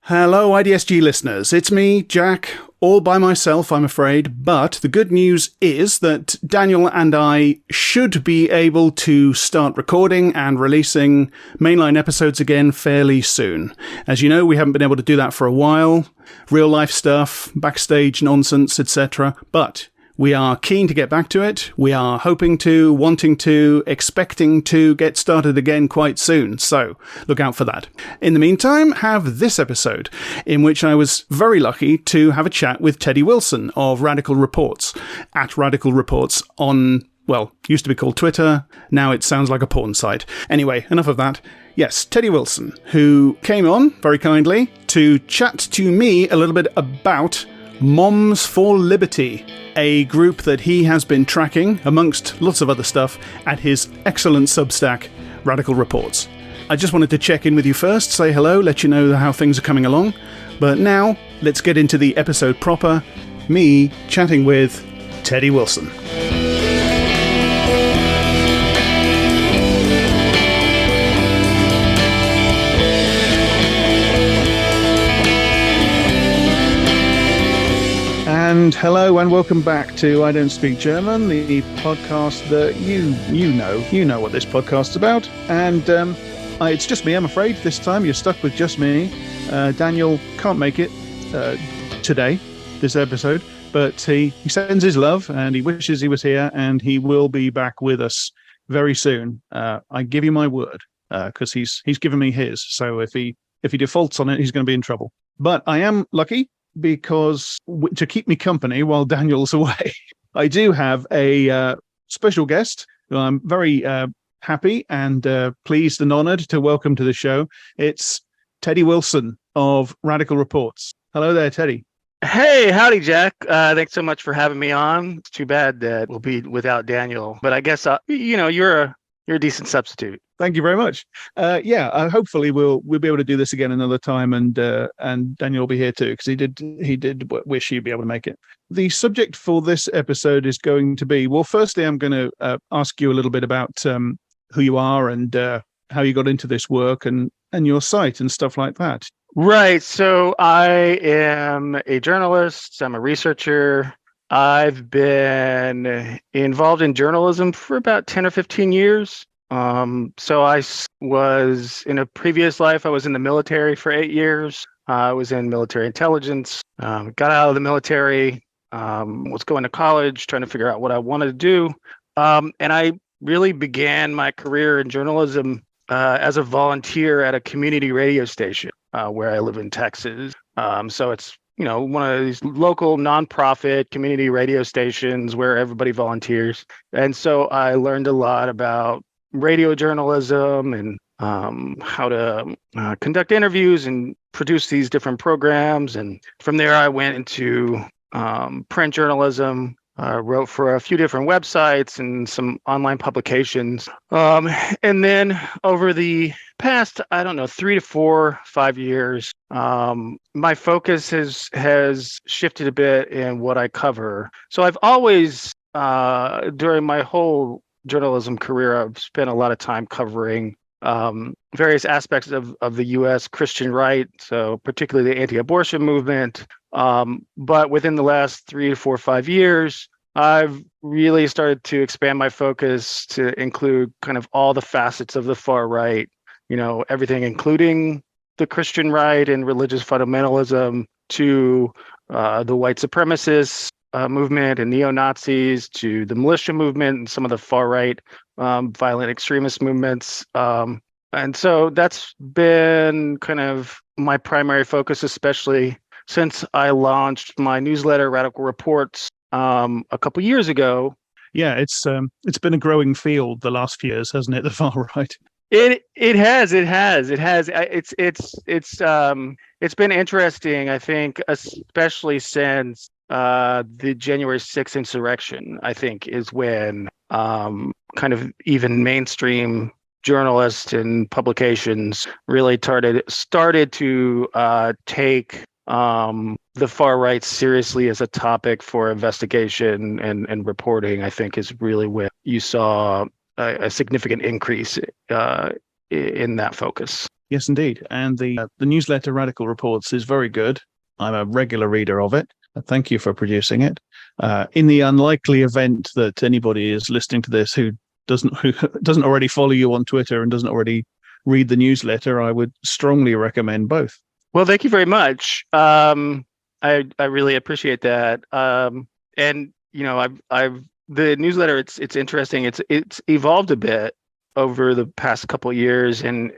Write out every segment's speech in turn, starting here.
Hello, IDSG listeners. It's me, Jack, all by myself, I'm afraid. But the good news is that Daniel and I should be able to start recording and releasing mainline episodes again fairly soon. As you know, we haven't been able to do that for a while. Real life stuff, backstage nonsense, etc. But we are keen to get back to it. We are hoping to, wanting to, expecting to get started again quite soon. So look out for that. In the meantime, have this episode, in which I was very lucky to have a chat with Teddy Wilson of Radical Reports, at Radical Reports on, well, used to be called Twitter. Now it sounds like a porn site. Anyway, enough of that. Yes, Teddy Wilson, who came on very kindly to chat to me a little bit about Moms for Liberty, a group that he has been tracking, amongst lots of other stuff, at his excellent Substack, Radical Reports. I just wanted to check in with you first, say hello, let you know how things are coming along. But now, let's get into the episode proper, me chatting with Teddy Wilson. And hello and welcome back to I Don't Speak German, the podcast that you know what this podcast's about. And it's just me, I'm afraid. This time you're stuck with just me. Daniel can't make it today, this episode, but he sends his love and he wishes he was here, and he will be back with us very soon. I give you my word, because he's given me his. So if he defaults on it, he's going to be in trouble. But I am lucky, because to keep me company while Daniel's away, I do have a special guest who I'm very happy and pleased and honored to welcome to the show. It's Teddy Wilson of Radical Reports. Hello there, Teddy. Hey, howdy, Jack. Thanks so much for having me on. It's too bad that we'll be without Daniel, but I guess you're a decent substitute. Thank you very much. Hopefully we'll be able to do this again another time, and Daniel will be here too, because he did wish he'd be able to make it. The subject for this episode is going to be, well, firstly, I'm going to ask you a little bit about who you are and how you got into this work and your site and stuff like that. Right. So I am a journalist. I'm a researcher. I've been involved in journalism for about 10 or 15 years. So I was in a previous life, I was in the military for 8 years. I was in military intelligence, got out of the military, was going to college, trying to figure out what I wanted to do. And I really began my career in journalism as a volunteer at a community radio station where I live in Texas. So it's, one of these local nonprofit community radio stations where everybody volunteers. And so I learned a lot about radio journalism and how to conduct interviews and produce these different programs. And from there, I went into print journalism, wrote for a few different websites and some online publications. And then over the past, 3 to 4, 5 years, my focus has shifted a bit in what I cover. So I've always, during my whole journalism career, I've spent a lot of time covering various aspects of the U.S. Christian right, so particularly the anti-abortion movement. But within the last 3 to 4, 5 years, I've really started to expand my focus to include kind of all the facets of the far right, everything including the Christian right and religious fundamentalism to the white supremacists movement and neo-Nazis, to the militia movement and some of the far-right violent extremist movements. And so that's been kind of my primary focus, especially since I launched my newsletter, Radical Reports, a couple years ago. Yeah, it's been a growing field the last few years, hasn't it? The far right. It has. It's been interesting, I think, especially since the January 6th insurrection, I think, is when kind of even mainstream journalists and publications really started to take the far right seriously as a topic for investigation and reporting. I think is really when you saw a significant increase in that focus. Yes, indeed. And the newsletter Radical Reports is very good. I'm a regular reader of it. Thank you for producing it. In the unlikely event that anybody is listening to this who doesn't already follow you on Twitter and doesn't already read the newsletter, I would strongly recommend both. Well, thank you very much. I really appreciate that. And I've the newsletter. It's interesting. It's evolved a bit over the past couple of years in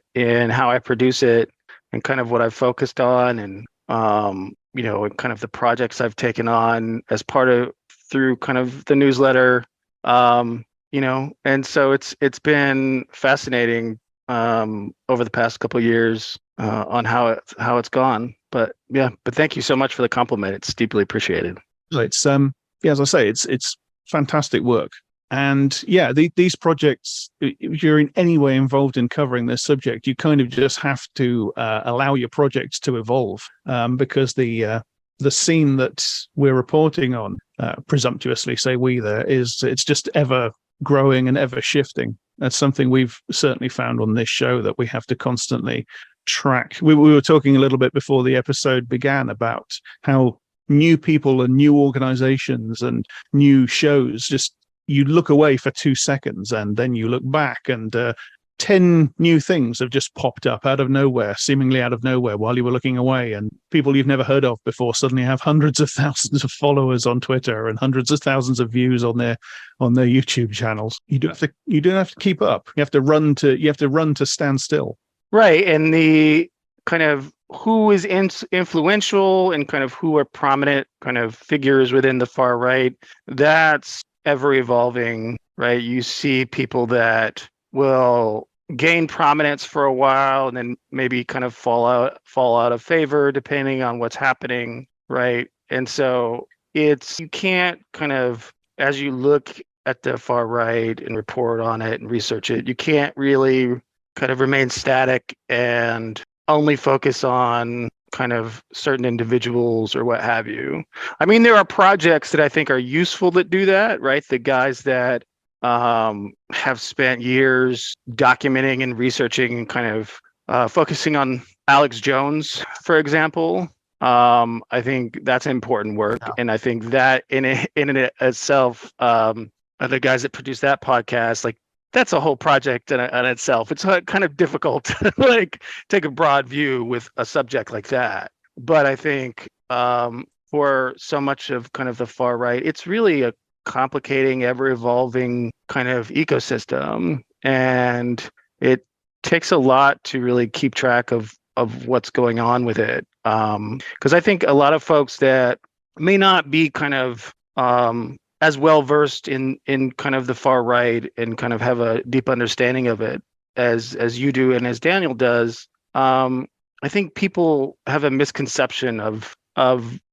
how I produce it and kind of what I've focused on, and and kind of the projects I've taken on as part of through kind of the newsletter. And so it's been fascinating over the past couple of years on how it's gone. But thank you so much for the compliment. It's deeply appreciated. It's as I say, it's fantastic work. And these projects, if you're in any way involved in covering this subject, you kind of just have to allow your projects to evolve, because the scene that we're reporting on, presumptuously say we there, it's just ever growing and ever shifting. That's something we've certainly found on this show, that we have to constantly track. We were talking a little bit before the episode began about how new people and new organizations and new shows, just you look away for 2 seconds and then you look back, and 10 new things have just popped up out of nowhere, seemingly out of nowhere, while you were looking away. And people you've never heard of before suddenly have hundreds of thousands of followers on Twitter and hundreds of thousands of views on their YouTube channels. You don't have to keep up. You have to run to stand still. Right, and the kind of who is influential and kind of who are prominent kind of figures within the far right, that's ever evolving, right? You see people that will gain prominence for a while and then maybe kind of fall out of favor depending on what's happening, right? And so you can't kind of, as you look at the far right and report on it and research it, you can't really kind of remain static and only focus on kind of certain individuals or what have you. I mean, there are projects that I think are useful that do that, right? The guys that have spent years documenting and researching and kind of focusing on Alex Jones, for example. I think that's important work. Yeah. And I think that in itself, the guys that produce that podcast, like, that's a whole project in itself. It's kind of difficult to like take a broad view with a subject like that. But I think for so much of kind of the far right, it's really a complicating, ever evolving kind of ecosystem. And it takes a lot to really keep track of what's going on with it. Because I think a lot of folks that may not be kind of as well versed in kind of the far right and kind of have a deep understanding of it as you do and as Daniel does, I think people have a misconception of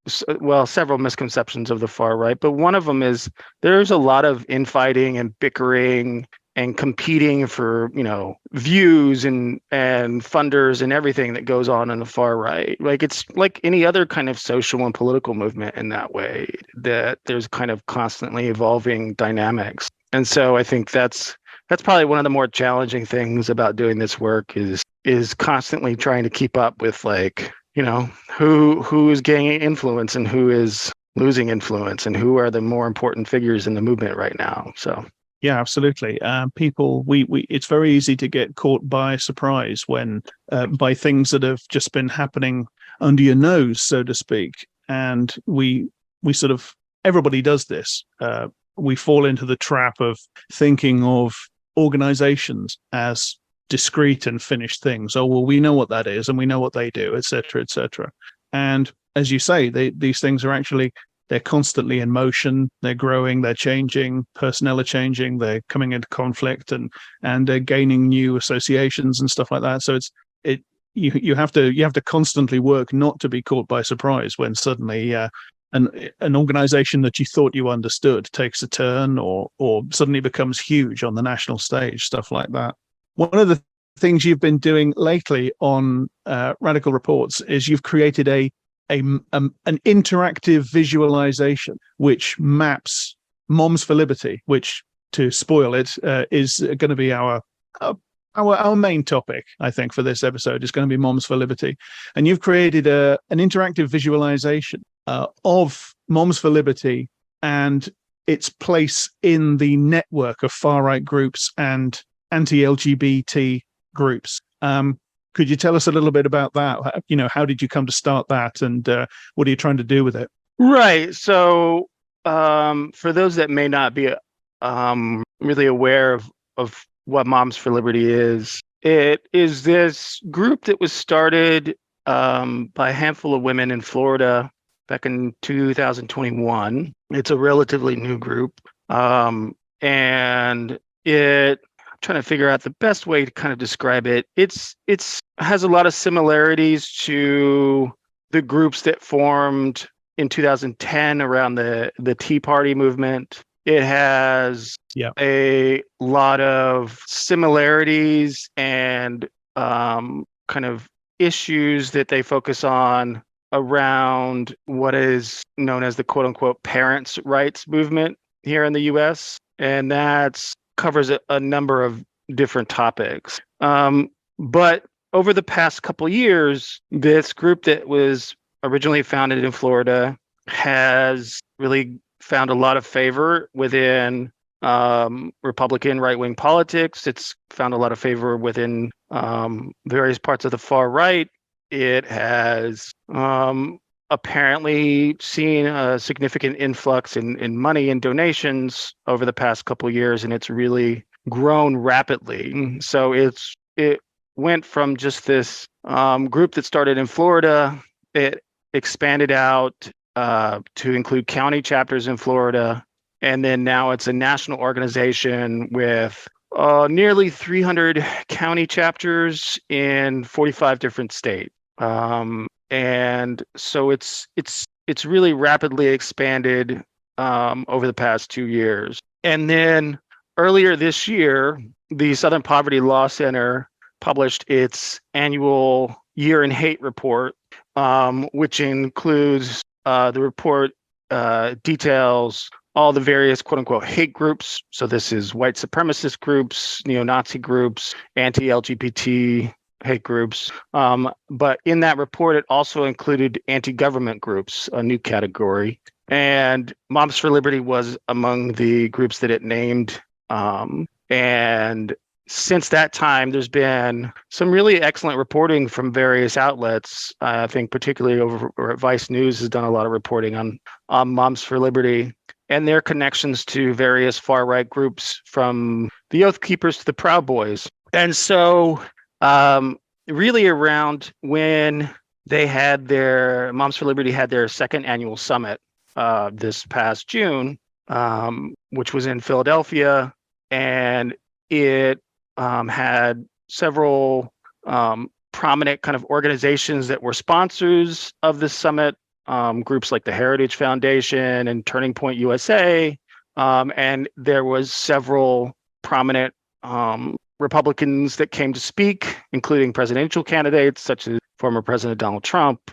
several misconceptions of the far right, but one of them is there's a lot of infighting and bickering and competing for, views and funders and everything that goes on in the far right. Like, it's like any other kind of social and political movement in that way, that there's kind of constantly evolving dynamics. And so I think that's probably one of the more challenging things about doing this work is constantly trying to keep up with, like, who is gaining influence and who is losing influence and who are the more important figures in the movement right now. So yeah, absolutely. People, it's very easy to get caught by surprise when by things that have just been happening under your nose, so to speak. And we sort of, everybody does this. We fall into the trap of thinking of organizations as discrete and finished things. Oh, well, we know what that is and we know what they do, et cetera, et cetera. And as you say, these things are actually, they're constantly in motion. They're growing. They're changing. Personnel are changing. They're coming into conflict and they're gaining new associations and stuff like that. So you have to constantly work not to be caught by surprise when suddenly an organization that you thought you understood takes a turn or suddenly becomes huge on the national stage. Stuff like that. One of the things you've been doing lately on Radical Reports is you've created an interactive visualization which maps Moms for Liberty, which, to spoil it, is going to be our our main topic, I think, for this episode is going to be Moms for Liberty. And you've created an interactive visualization of Moms for Liberty and its place in the network of far-right groups and anti-LGBT groups. Could you tell us a little bit about that? How did you come to start that, and what are you trying to do with it? Right. So, for those that may not be really aware of what Moms for Liberty is, it is this group that was started by a handful of women in Florida back in 2021. It's a relatively new group, and I'm trying to figure out the best way to kind of describe it. It's has a lot of similarities to the groups that formed in 2010 around the Tea Party movement. It has a lot of similarities and kind of issues that they focus on around what is known as the quote unquote parents' rights movement here in the US. And that covers a number of different topics. But over the past couple of years, this group that was originally founded in Florida has really found a lot of favor within Republican right-wing politics. It's found a lot of favor within various parts of the far right. It has apparently seen a significant influx in money and donations over the past couple of years, and it's really grown rapidly. So it went from just this group that started in Florida. It expanded out to include county chapters in Florida. And then now it's a national organization with nearly 300 county chapters in 45 different states. And so it's really rapidly expanded over the past 2 years. And then earlier this year, the Southern Poverty Law Center published its annual Year in Hate report, which includes the report details all the various quote unquote hate groups. So this is white supremacist groups, neo-Nazi groups, anti-LGBT hate groups. But in that report, it also included anti-government groups, a new category. And Moms for Liberty was among the groups that it named. And since that time, there's been some really excellent reporting from various outlets. I think particularly over Vice News has done a lot of reporting on Moms for Liberty and their connections to various far-right groups, from the Oath Keepers to the Proud Boys. And so really around when they had Moms for Liberty had their second annual summit this past June, which was in Philadelphia, and it had several prominent kind of organizations that were sponsors of this summit, groups like the Heritage Foundation and Turning Point USA, and there was several prominent Republicans that came to speak, including presidential candidates such as former President Donald Trump,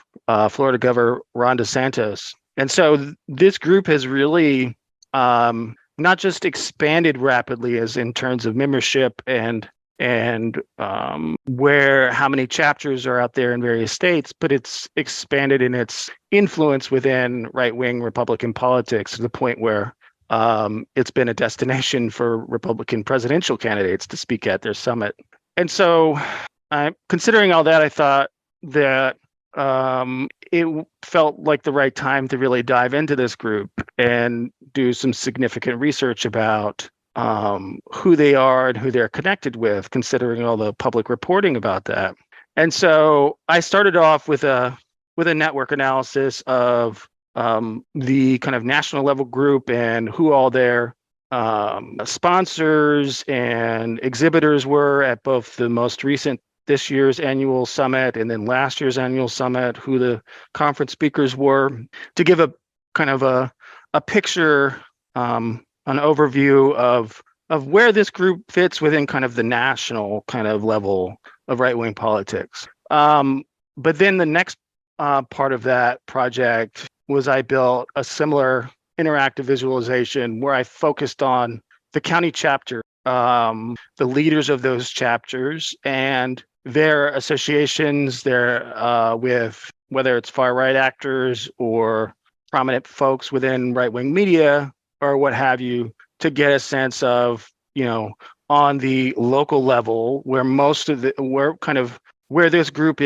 Florida Governor Ron DeSantis. And so this group has really not just expanded rapidly as in terms of membership and how many chapters are out there in various states, but it's expanded in its influence within right-wing Republican politics to the point where it's been a destination for Republican presidential candidates to speak at their summit. And so considering all that, I thought that it felt like the right time to really dive into this group and do some significant research about who they are and who they're connected with, considering all the public reporting about that. And so I started off with a network analysis of the kind of national level group and who all their sponsors and exhibitors were at both the most recent this year's annual summit and then last year's annual summit, who the conference speakers were, to give a kind of a picture, an overview of where this group fits within kind of the national kind of level of right-wing politics. But then the next part of that project was I built a similar interactive visualization where I focused on the county chapter the leaders of those chapters and their associations, with whether it's far right actors or prominent folks within right wing media or what have you, to get a sense of, on the local level where this group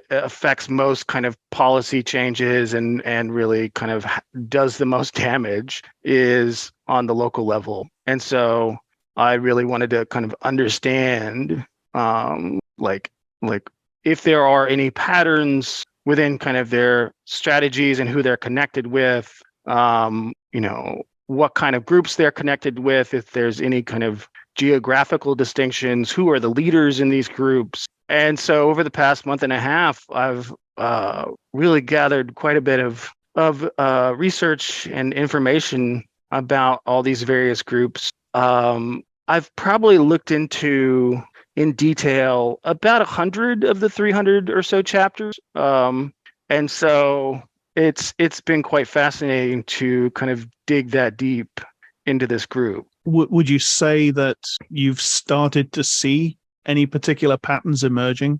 affects most kind of policy changes and really kind of does the most damage is on the local level. And so I really wanted to kind of understand, like if there are any patterns within kind of their strategies and who they're connected with, what kind of groups they're connected with, if there's any kind of geographical distinctions, who are the leaders in these groups. And so over the past month and a half, I've really gathered quite a bit of research and information about all these various groups. I've probably looked into in detail about 100 of the 300 or so chapters. And so it's been quite fascinating to kind of dig that deep into this group. Would you say that you've started to see any particular patterns emerging?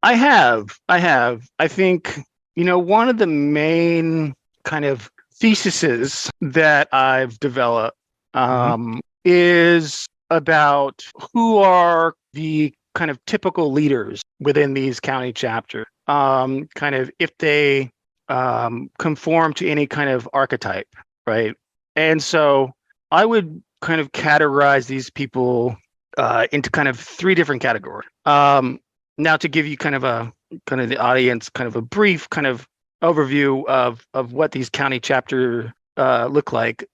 I have. I think, one of the main kind of theses that I've developed is about who are the kind of typical leaders within these county chapters, kind of if they conform to any kind of archetype, right? And so I would kind of categorize these people into kind of three different categories. Now, to give you kind of the audience kind of a brief kind of overview of what these county chapters look like.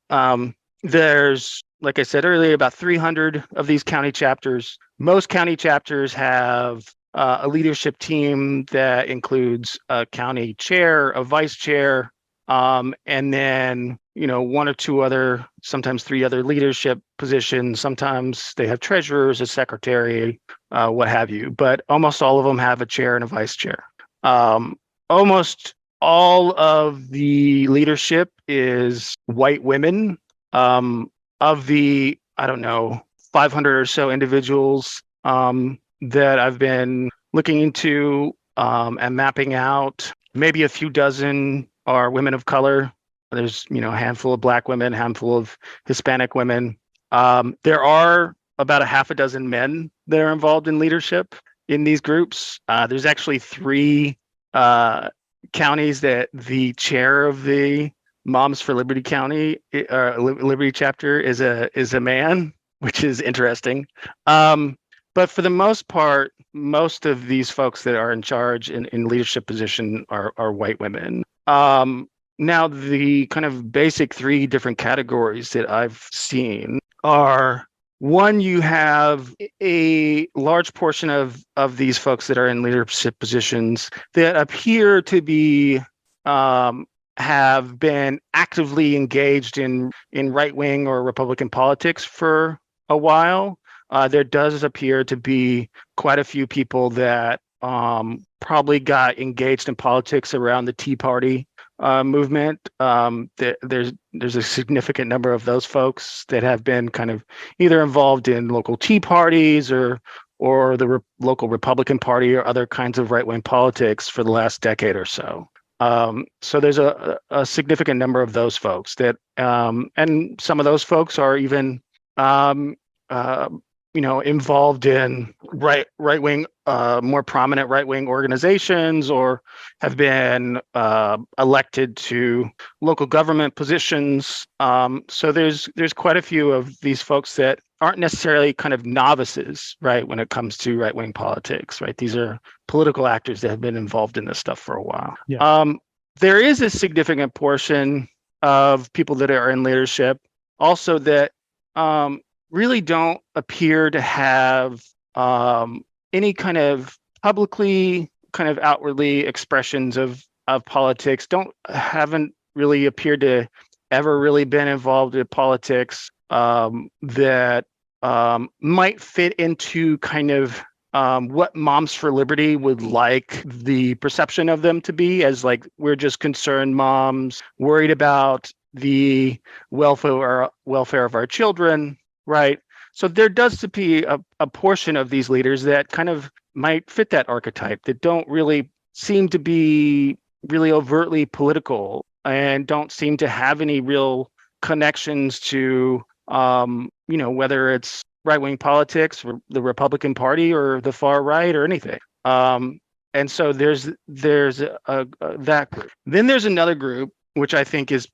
There's, like I said earlier, about 300 of these county chapters. Most county chapters have a leadership team that includes a county chair, a vice chair, and then, one or two other, sometimes three other leadership positions. Sometimes they have treasurers, a secretary, what have you. But almost all of them have a chair and a vice chair. Almost all of the leadership is white women. Of the, 500 or so individuals that I've been looking into and mapping out, maybe a few dozen are women of color. There's, a handful of Black women, handful of Hispanic women. There are about a half a dozen men that are involved in leadership in these groups. There's actually 3 counties that the chair of the Moms for Liberty County, Liberty chapter is a man, which is interesting. But for the most part, most of these folks that are in charge in leadership position are white women. Now, the kind of basic 3 different categories that I've seen are, one, you have a large portion of these folks that are in leadership positions that appear to be have been actively engaged in right-wing or Republican politics for a while. There does appear to be quite a few people that probably got engaged in politics around the Tea Party movement. There's a significant number of those folks that have been kind of either involved in local Tea Parties or the local Republican Party or other kinds of right-wing politics for the last decade or so. So there's a significant number of those folks that, and some of those folks are even, involved in right-wing, more prominent right-wing organizations, or have been elected to local government positions. So there's quite a few of these folks that aren't necessarily kind of novices, right, when it comes to right-wing politics, right? These are political actors that have been involved in this stuff for a while. Yeah. There is a significant portion of people that are in leadership also that really don't appear to have any kind of publicly, kind of outwardly expressions of politics, haven't really appeared to ever really been involved in politics, that might fit into kind of what Moms for Liberty would like the perception of them to be, as like, we're just concerned moms worried about the welfare of our children, right? So there does to be a portion of these leaders that kind of might fit that archetype, that don't really seem to be really overtly political and don't seem to have any real connections to, whether it's right-wing politics or the Republican Party or the far right or anything. And so there's that group. Then there's another group which I think is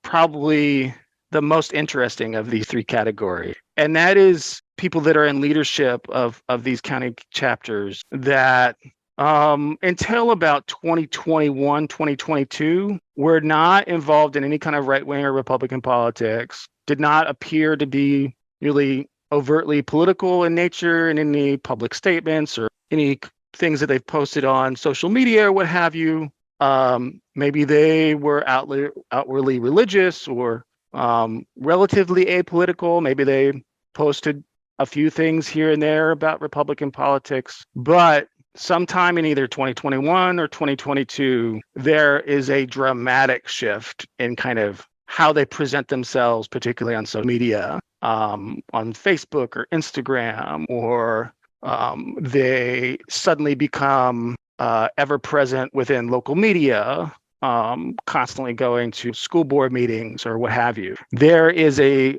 probably the most interesting of these three categories, and that is people that are in leadership of these county chapters that until about 2021, 2022, were not involved in any kind of right-wing or Republican politics, did not appear to be really overtly political in nature in any public statements or any things that they've posted on social media or what have you. Maybe they were outwardly religious or relatively apolitical. Maybe they posted a few things here and there about Republican politics, but sometime in either 2021 or 2022, there is a dramatic shift in kind of how they present themselves, particularly on social media, on Facebook or Instagram, or they suddenly become ever present within local media, constantly going to school board meetings or what have you. There is a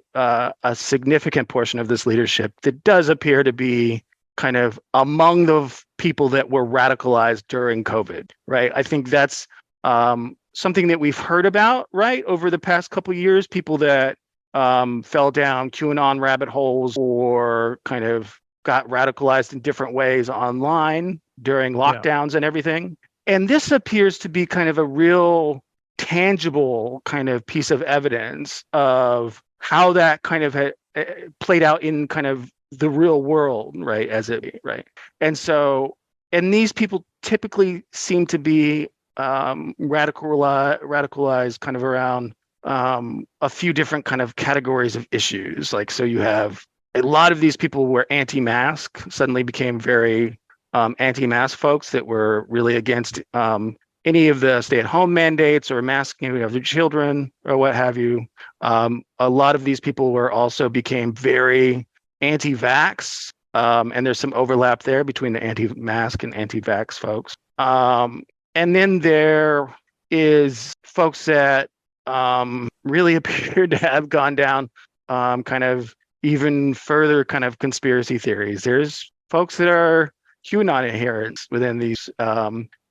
significant portion of this leadership that does appear to be kind of among the people that were radicalized during COVID, right? I think that's something that we've heard about, right, over the past couple of years, people that fell down QAnon rabbit holes or kind of got radicalized in different ways online during lockdowns and everything. And this appears to be kind of a real tangible kind of piece of evidence of how that kind of played out in kind of the real world, right? And so, and these people typically seem to be radicalized kind of around a few different kind of categories of issues. Like, so you have a lot of these people who were anti-mask suddenly became very anti-mask folks that were really against any of the stay-at-home mandates or masking of their children or what have you. A lot of these people became very anti-vax, and there's some overlap there between the anti-mask and anti-vax folks. And then there is folks that really appear to have gone down kind of even further kind of conspiracy theories. There's folks that are QAnon adherents within these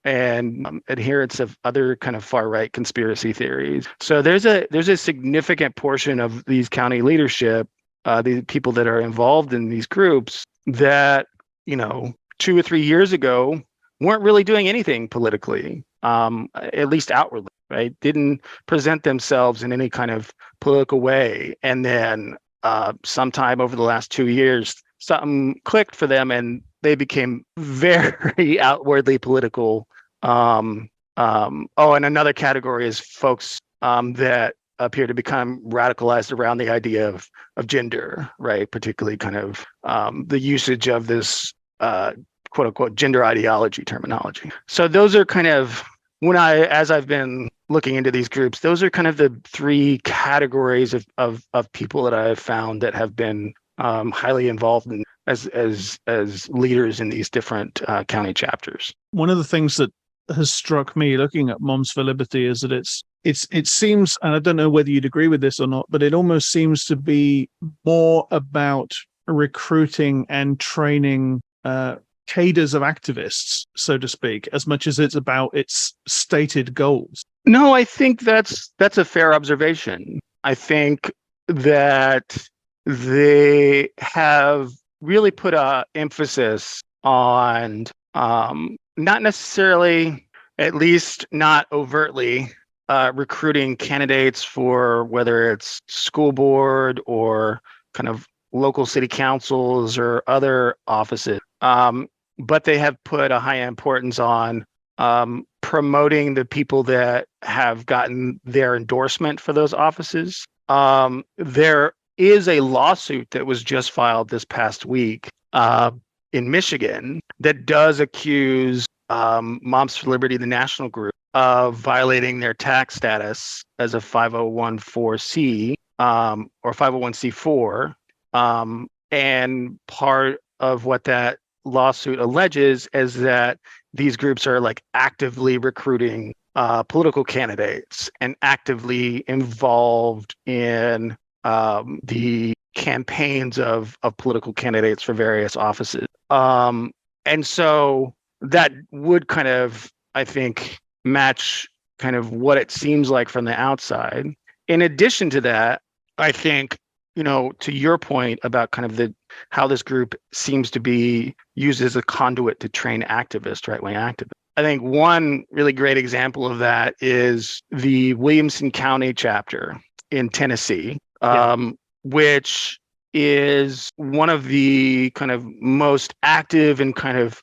and adherents of other kind of far right conspiracy theories. So there's a significant portion of these county leadership, the people that are involved in these groups that, 2 or 3 years ago weren't really doing anything politically, at least outwardly, right? Didn't present themselves in any kind of political way. And then sometime over the last 2 years, something clicked for them and they became very outwardly political. And another category is folks that appear to become radicalized around the idea of gender, right? Particularly kind of the usage of this quote unquote gender ideology terminology. So those are kind of, as I've been looking into these groups, those are kind of the three categories of people that I've found that have been highly involved in as leaders in these different county chapters. One of the things that has struck me looking at Moms for Liberty is that it seems, and I don't know whether you'd agree with this or not, but it almost seems to be more about recruiting and training cadres of activists, so to speak, as much as it's about its stated goals. No, I think that's a fair observation. I think that they have really put a emphasis on not necessarily, at least not overtly, recruiting candidates for whether it's school board or kind of local city councils or other offices. But they have put a high importance on promoting the people that have gotten their endorsement for those offices. There is a lawsuit that was just filed this past week in Michigan that does accuse Moms for Liberty, the national group, of violating their tax status as a 501c or 501c4 And part of what that lawsuit alleges is that these groups are like actively recruiting political candidates and actively involved in the campaigns of political candidates for various offices. And so that would kind of, I think, match kind of what it seems like from the outside. In addition to that, I think, to your point about kind of how this group seems to be used as a conduit to train activists, right-wing activists. I think one really great example of that is the Williamson County chapter in Tennessee, which is one of the kind of most active and kind of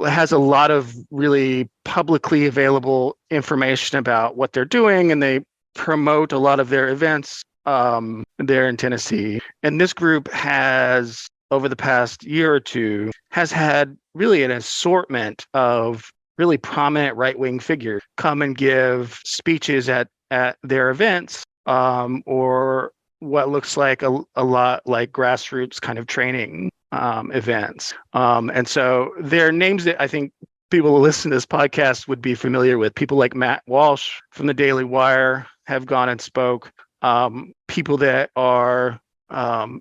has a lot of really publicly available information about what they're doing, and they promote a lot of their events there in Tennessee. And this group has, over the past year or two, has had really an assortment of really prominent right-wing figures come and give speeches at their events, or what looks like a lot like grassroots kind of training events. And so there are names that I think people who listen to this podcast would be familiar with. People like Matt Walsh from the Daily Wire have gone and spoke. People that are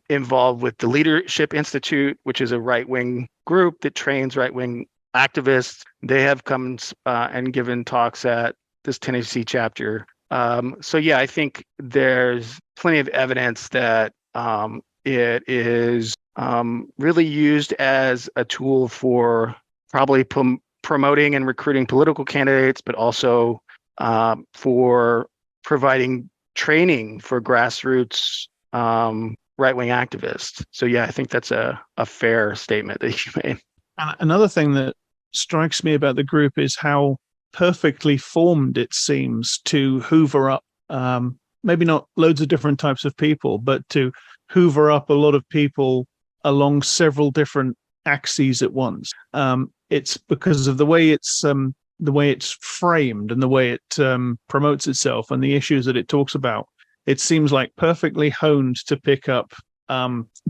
involved with the Leadership Institute, which is a right-wing group that trains right-wing activists. They have come and given talks at this Tennessee chapter. So yeah, I think there's plenty of evidence that it is really used as a tool for probably promoting and recruiting political candidates, but also for providing training for grassroots right-wing activists. So yeah, I think that's a fair statement that you made. And another thing that strikes me about the group is how perfectly formed it seems to hoover up, maybe not loads of different types of people, but to hoover up a lot of people along several different axes at once. It's because of the way it's framed and the way it promotes itself and the issues that it talks about. It seems like perfectly honed to pick up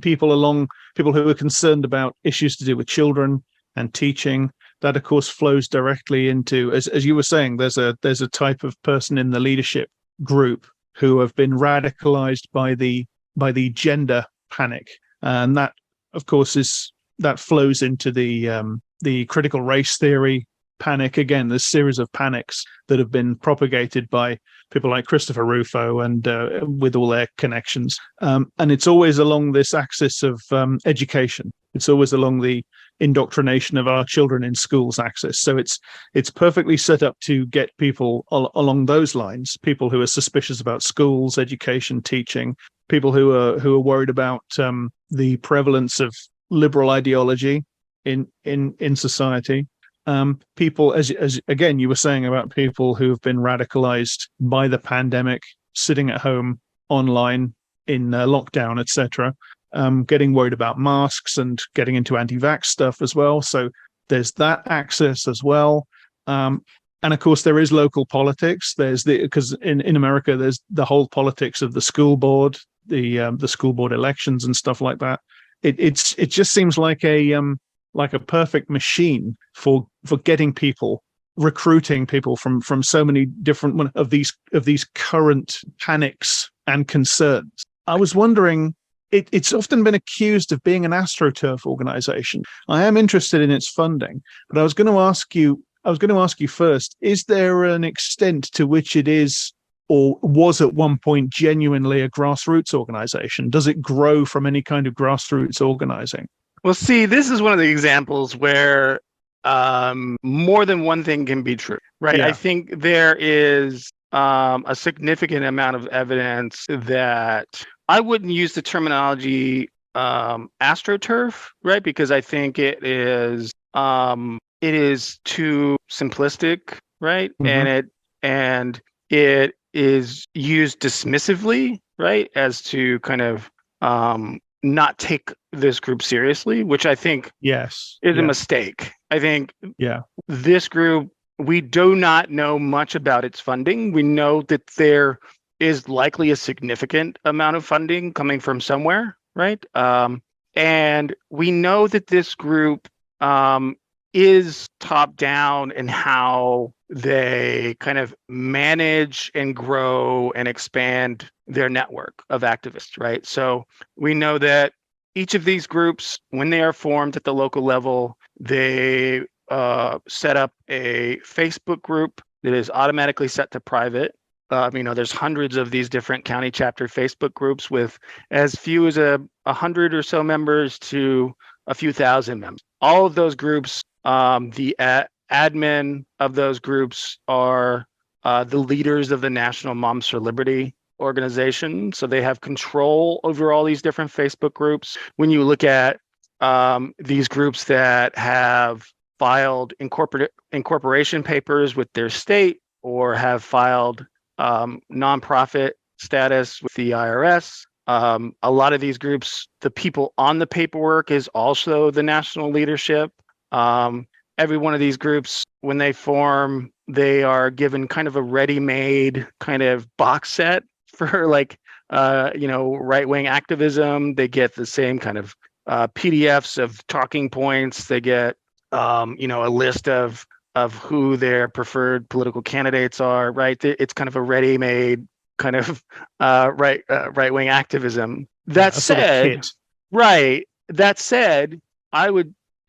people who are concerned about issues to do with children and teaching. That, of course, flows directly into, as you were saying, there's a type of person in the leadership group who have been radicalized by the gender panic, and that, of course, that flows into the critical race theory panic. Again, this series of panics that have been propagated by people like Christopher Rufo and with all their connections. And it's always along this axis of education. It's always along the indoctrination of our children in schools axis. So it's perfectly set up to get people along those lines, people who are suspicious about schools, education, teaching, people who are worried about the prevalence of liberal ideology in society. People, as again you were saying, about people who have been radicalized by the pandemic, sitting at home online in lockdown, etc., getting worried about masks and getting into anti-vax stuff as well. So there's that axis as well. And of course, there is local politics. Because in America, there's the whole politics of the school board, the school board elections and stuff like that. It just seems like a perfect machine for getting people, recruiting people from so many different of these current panics and concerns. I was wondering, it's often been accused of being an AstroTurf organization. I am interested in its funding, but I was going to ask you first, is there an extent to which it is or was at one point genuinely a grassroots organization? Does it grow from any kind of grassroots organizing? Well, see, this is one of the examples where more than one thing can be true, right? Yeah. I think there is a significant amount of evidence that I wouldn't use the terminology AstroTurf, right? Because I think it is too simplistic, right? Mm-hmm. And it is used dismissively, right? As to kind of not take this group seriously, which I think is a mistake. I think this group, we do not know much about its funding. We know that there is likely a significant amount of funding coming from somewhere. right? And we know that this group is top down in how they kind of manage and grow and expand their network of activists, right? So we know that each of these groups, when they are formed at the local level, they set up a Facebook group that is automatically set to private. There's hundreds of these different county chapter Facebook groups with as few as 100 or so members to a few thousand members. All of those groups, the admin of those groups are the leaders of the National Moms for Liberty organization. So they have control over all these different Facebook groups. When you look at these groups that have filed incorporation papers with their state or have filed nonprofit status with the IRS, a lot of these groups, the people on the paperwork is also the national leadership. Every one of these groups, when they form, they are given kind of a ready-made kind of box set for right-wing activism. They get the same kind of PDFs of talking points. They get a list of who their preferred political candidates are. Right, it's kind of a ready-made kind of right-wing activism. That said, right. That said, I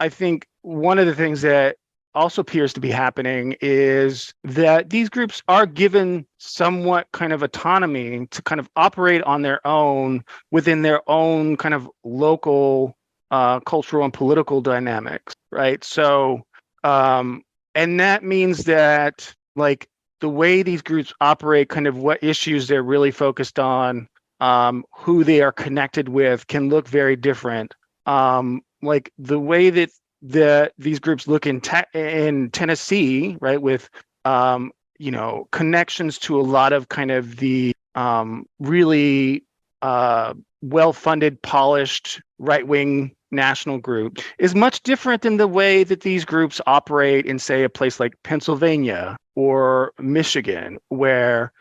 think one of the things that also appears to be happening is that these groups are given somewhat kind of autonomy to kind of operate on their own within their own kind of local cultural and political dynamics, right? So, and that means that like the way these groups operate, kind of what issues they're really focused on, who they are connected with can look very different. Like the way that these groups look in Tennessee, right, with connections to a lot of kind of the really well-funded, polished right-wing national group is much different than the way that these groups operate in, say, a place like Pennsylvania or Michigan, where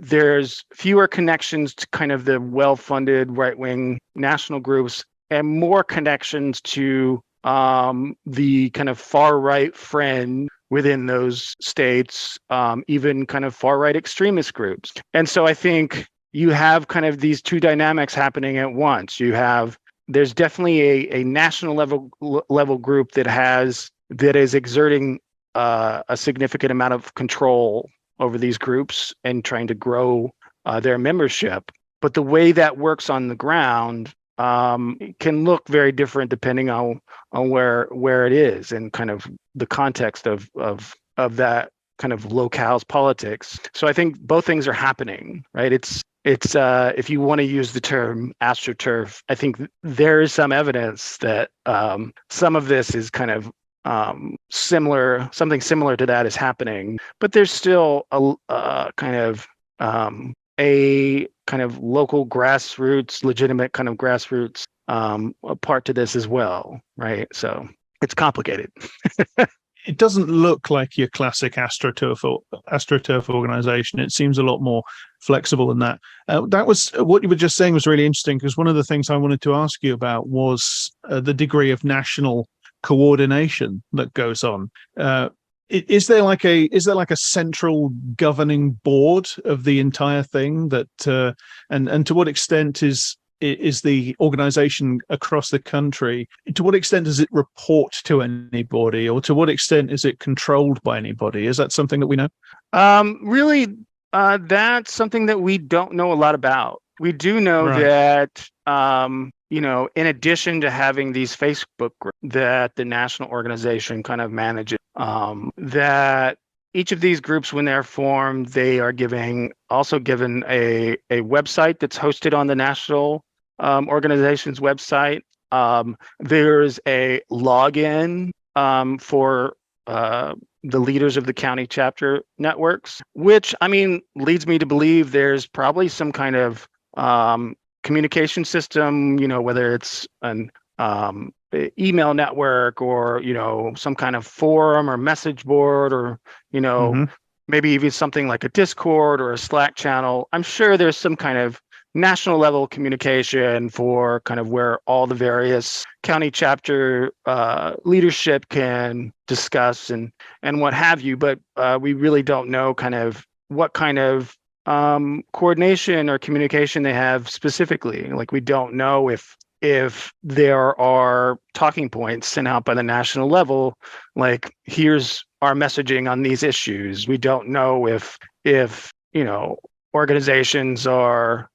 there's fewer connections to kind of the well-funded right-wing national groups and more connections to the kind of far-right friend within those states, even kind of far-right extremist groups. And so I think you have kind of these two dynamics happening at once. There's definitely a national level group that is exerting a significant amount of control over these groups and trying to grow their membership. But the way that works on the ground can look very different depending on where it is and kind of the context of that kind of locale's politics. So I think both things are happening, right? It's if you want to use the term astroturf, I think there is some evidence that some of this is kind of something similar to that is happening, but there's still a kind of local grassroots, legitimate kind of grassroots part to this as well, right? So it's complicated. It doesn't look like your classic AstroTurf organization. It seems a lot more flexible than that. That was what you were just saying was really interesting, because one of the things I wanted to ask you about was the degree of national coordination that goes on. Is there like a central governing board of the entire thing that and to what extent is the organization across the country, to what extent does it report to anybody, or to what extent is it controlled by anybody? Is that something that we know? Really, that's something that we don't know a lot about. We do know that, in addition to having these Facebook groups that the national organization kind of manages, that each of these groups, when they're formed, they are also given a website that's hosted on the national organization's website. There's a login for the leaders of the county chapter networks, which leads me to believe there's probably some kind of communication system, whether it's an email network or some kind of forum or message board, or maybe even something like a Discord or a Slack channel. I'm sure there's some kind of national level communication for kind of where all the various county chapter leadership can discuss and what have you. But we really don't know kind of what kind of coordination or communication they have specifically. Like, we don't know if there are talking points sent out by the national level, like, here's our messaging on these issues. We don't know if organizations are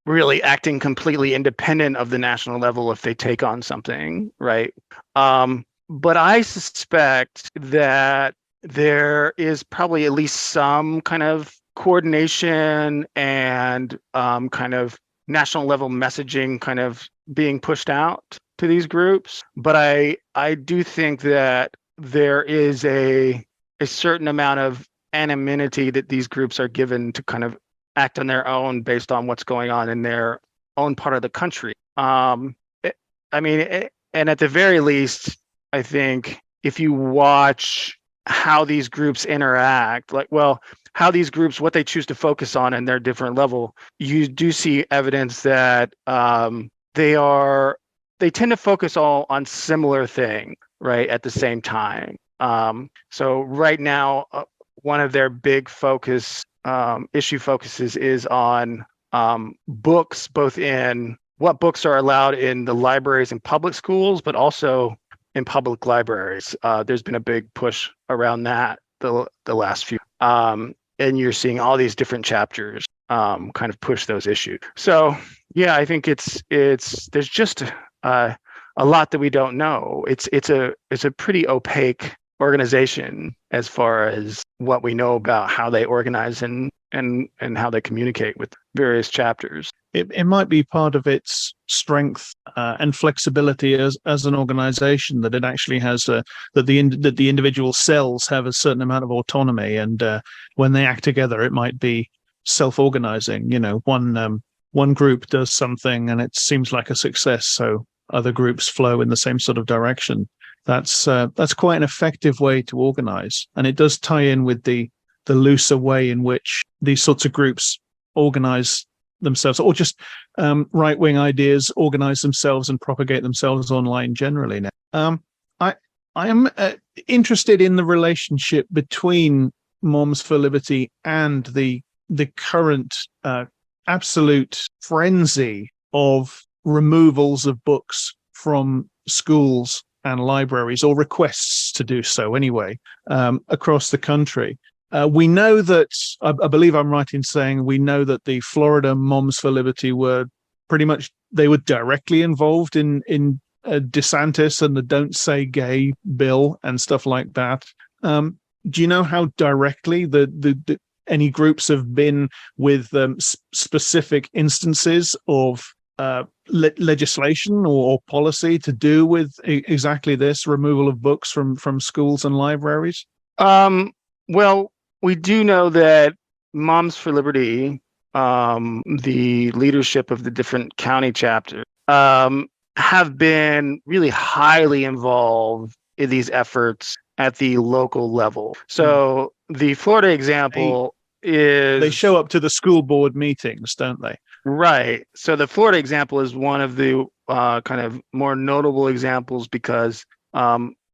really acting completely independent of the national level if they take on something, right? But I suspect that there is probably at least some kind of coordination and kind of national level messaging kind of being pushed out to these groups. But I do think that there is a certain amount of anonymity that these groups are given to kind of act on their own based on what's going on in their own part of the country. And at the very least, I think if you watch how these groups interact, how these groups, what they choose to focus on in their different level, you do see evidence that they tend to focus all on similar things, right, at the same time. So right now, one of their big issue focuses is on books, both in what books are allowed in the libraries and public schools, but also in public libraries. There's been a big push around that the last few. And you're seeing all these different chapters kind of push those issues. So yeah, I think there's just a lot that we don't know. It's a pretty opaque organization as far as what we know about how they organize and how they communicate with various chapters. It might be part of its strength and flexibility as an organization that it actually has that the individual cells have a certain amount of autonomy, and when they act together, it might be self-organizing. One group does something and it seems like a success, so other groups flow in the same sort of direction. That's quite an effective way to organize, and it does tie in with the looser way in which these sorts of groups organize themselves, or just right-wing ideas organize themselves and propagate themselves online generally now. I am interested in the relationship between Moms for Liberty and the current absolute frenzy of removals of books from schools and libraries, or requests to do so anyway, across the country. We know that, I believe I'm right in saying, we know that the Florida Moms for Liberty were directly involved in DeSantis and the Don't Say Gay bill and stuff like that. Do you know how directly the any groups have been with specific instances of legislation or policy to do with exactly this removal of books from schools and libraries? Well, we do know that Moms for Liberty, the leadership of the different county chapters, have been really highly involved in these efforts at the local level. So the Florida example is... They show up to the school board meetings, don't they? Right. So the Florida example is one of the kind of more notable examples because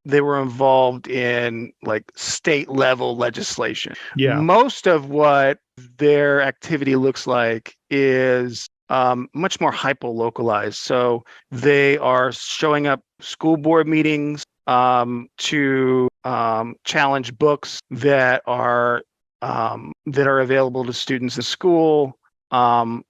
they were involved in like state level legislation. Yeah. Most of what their activity looks like is much more hyper localized. So they are showing up school board meetings to challenge books that are available to students in school. And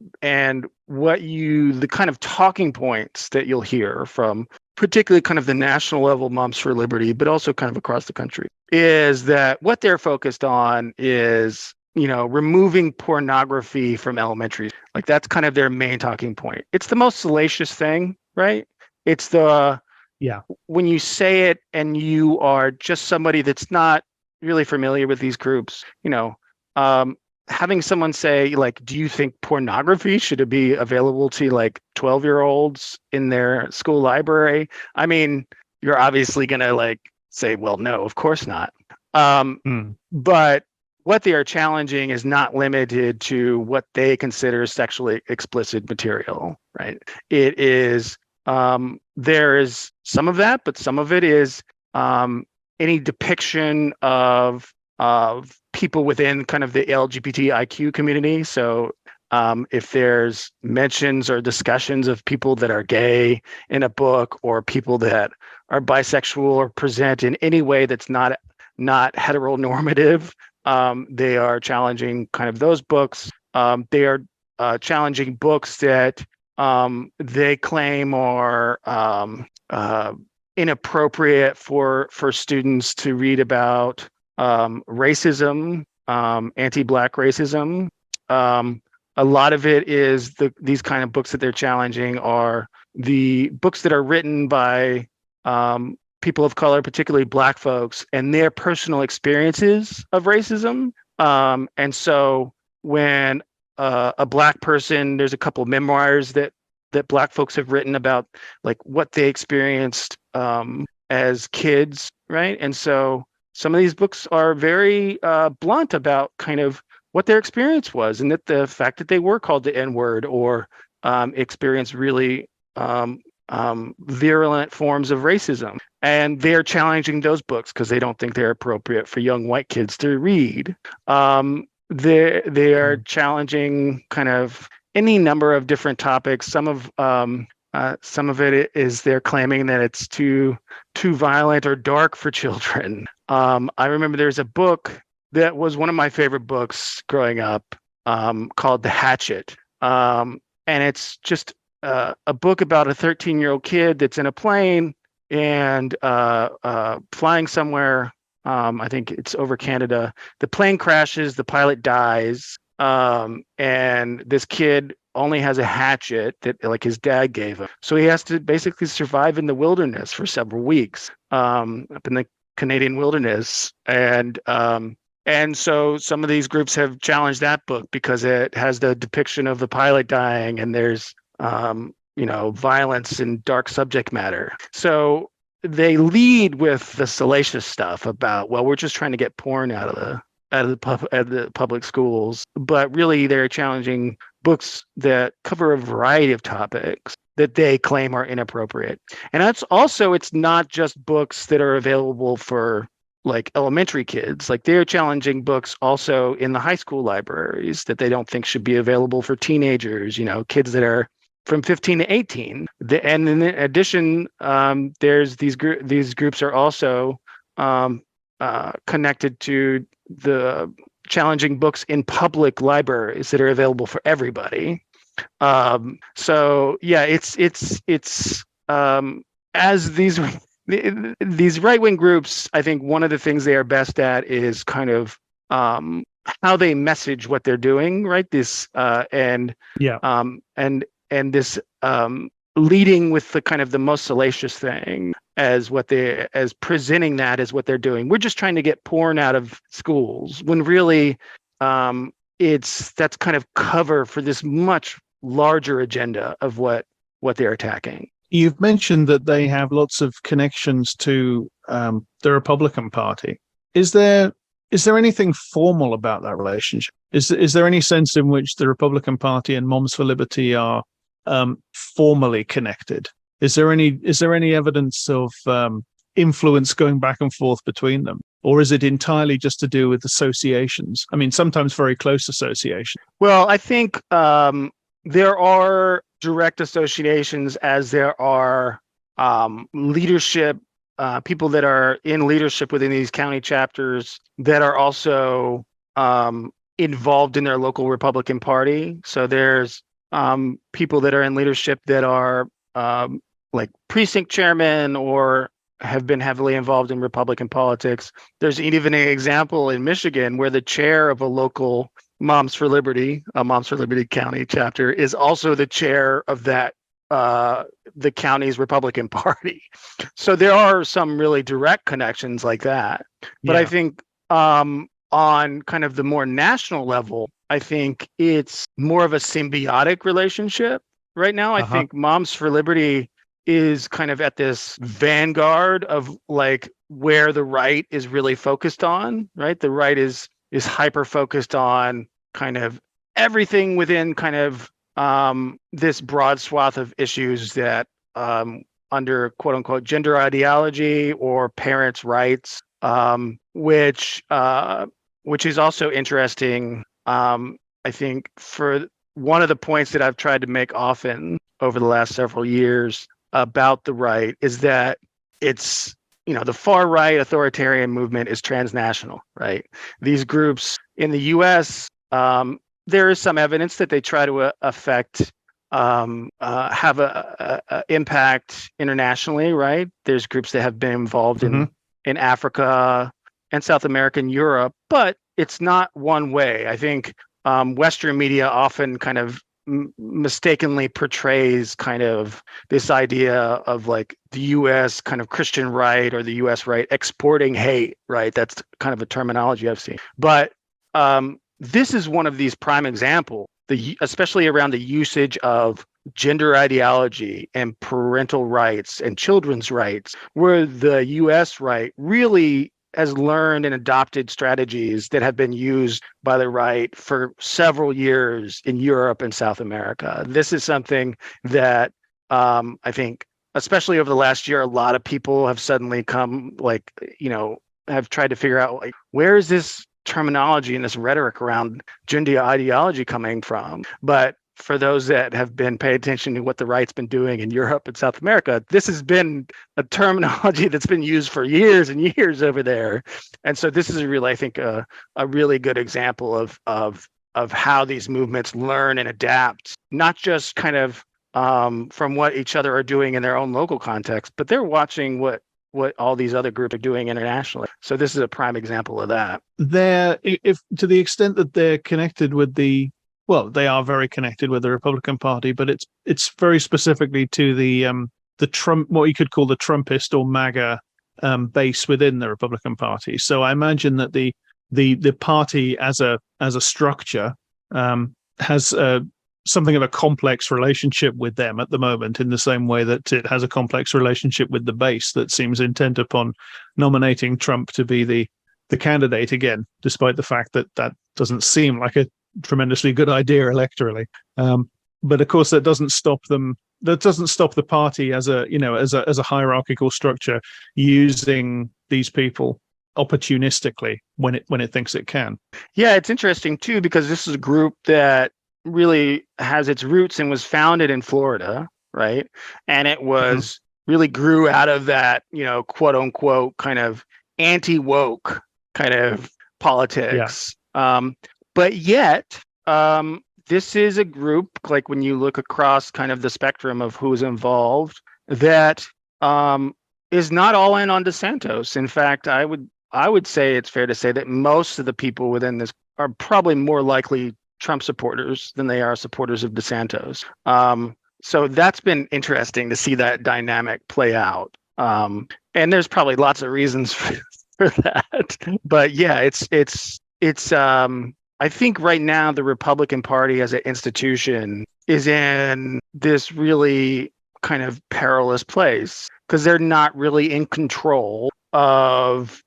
the kind of talking points that you'll hear from particularly kind of the national level Moms for Liberty, but also kind of across the country, is that what they're focused on is, removing pornography from elementary. Like, that's kind of their main talking point. It's the most salacious thing, right? It's when you say it and you are just somebody that's not really familiar with these groups, having someone say, like, do you think pornography should be available to like 12-year-olds in their school library? I mean, you're obviously going to like say, well, no, of course not. But what they are challenging is not limited to what they consider sexually explicit material, right? It is, there is some of that, but some of it is any depiction of people within kind of the LGBTIQ community. So if there's mentions or discussions of people that are gay in a book, or people that are bisexual or present in any way that's not heteronormative, they are challenging kind of those books. They are challenging books that they claim are inappropriate for students to read about racism, anti-Black racism. A lot of it is these kind of books that they're challenging are the books that are written by people of color, particularly Black folks, and their personal experiences of racism. And so when a Black person, there's a couple of memoirs that Black folks have written about, like what they experienced as kids, right? And so some of these books are very blunt about kind of what their experience was, and that the fact that they were called the N-word or experienced really virulent forms of racism. And they're challenging those books because they don't think they're appropriate for young white kids to read. They are challenging kind of any number of different topics. Some of it is they're claiming that it's too violent or dark for children. I remember there's a book that was one of my favorite books growing up, called The Hatchet. And it's just a book about a 13-year-old kid that's in a plane and flying somewhere. I think it's over Canada. The plane crashes, the pilot dies, and this kid only has a hatchet that like his dad gave him. So he has to basically survive in the wilderness for several weeks, up in the Canadian wilderness. And so some of these groups have challenged that book because it has the depiction of the pilot dying, and there's violence and dark subject matter. So they lead with the salacious stuff about, well, we're just trying to get porn out of the public schools, but really they're challenging books that cover a variety of topics that they claim are inappropriate. And that's also, it's not just books that are available for like elementary kids. Like they're challenging books also in the high school libraries that they don't think should be available for teenagers, kids that are from 15 to 18. And in addition, there's these groups are also connected to the challenging books in public libraries that are available for everybody. So yeah, it's as these right-wing groups, I think one of the things they are best at is kind of how they message what they're doing, right? This and this leading with the kind of the most salacious thing as presenting that as what they're doing. We're just trying to get porn out of schools, when really that's kind of cover for this much larger agenda of what they're attacking. You've mentioned that they have lots of connections to the Republican Party. Is there anything formal about that relationship? Is there any sense in which the Republican Party and Moms for Liberty are formally connected? Is there any evidence of influence going back and forth between them, or is it entirely just to do with associations? I mean, sometimes very close associations. Well, I think there are direct associations, as there are leadership, people that are in leadership within these county chapters that are also involved in their local Republican Party. So there's people that are in leadership that are like precinct chairmen or have been heavily involved in Republican politics. There's even an example in Michigan where the chair of a local Moms for Liberty, a Moms for Liberty County chapter, is also the chair of that the county's Republican Party. So there are some really direct connections like that. But I think on kind of the more national level, I think it's more of a symbiotic relationship right now. I think Moms for Liberty is kind of at this vanguard of like where the right is really focused on, right? The right is is hyper focused on kind of everything within kind of this broad swath of issues that under quote unquote gender ideology or parents' rights, which is also interesting. I think for one of the points that I've tried to make often over the last several years about the right is that it's, the far right authoritarian movement is transnational, right? These groups in the US, there is some evidence that they try to affect, have a impact internationally, right? There's groups that have been involved in Africa and South America and Europe, but it's not one way. I think Western media often kind of mistakenly portrays kind of this idea of like the U.S. kind of Christian right or the U.S. right exporting hate, right? That's kind of a terminology I've seen. But this is one of these prime examples, especially around the usage of gender ideology and parental rights and children's rights, where the U.S. right really has learned and adopted strategies that have been used by the right for several years in Europe and South America. This is something that I think, especially over the last year, a lot of people have suddenly come, have tried to figure out, like, where is this terminology and this rhetoric around gender ideology coming from? But for those that have been paying attention to what the right's been doing in Europe and South America, this has been a terminology that's been used for years and years over there. And so this is I think, a really good example of how these movements learn and adapt, not just kind of from what each other are doing in their own local context, but they're watching what all these other groups are doing internationally. So this is a prime example of that. If to the extent that they're connected with they are very connected with the Republican Party, but it's very specifically to the Trump, what you could call the Trumpist or MAGA base within the Republican Party. So I imagine that the party as a structure has something of a complex relationship with them at the moment, in the same way that it has a complex relationship with the base that seems intent upon nominating Trump to be the candidate again, despite the fact that doesn't seem like a tremendously good idea electorally. But of course, that doesn't stop the party as a hierarchical structure using these people opportunistically when it thinks it can. Yeah, it's interesting too, because this is a group that really has its roots and was founded in Florida, right? And it was really grew out of that, quote unquote, kind of anti-woke kind of politics. Yeah. But yet, this is a group, like when you look across kind of the spectrum of who's involved, that is not all in on DeSantis. In fact, I would say it's fair to say that most of the people within this are probably more likely Trump supporters than they are supporters of DeSantis. So that's been interesting to see that dynamic play out. And there's probably lots of reasons for that. But yeah, it's I think right now the Republican Party as an institution is in this really kind of perilous place because they're not really in control of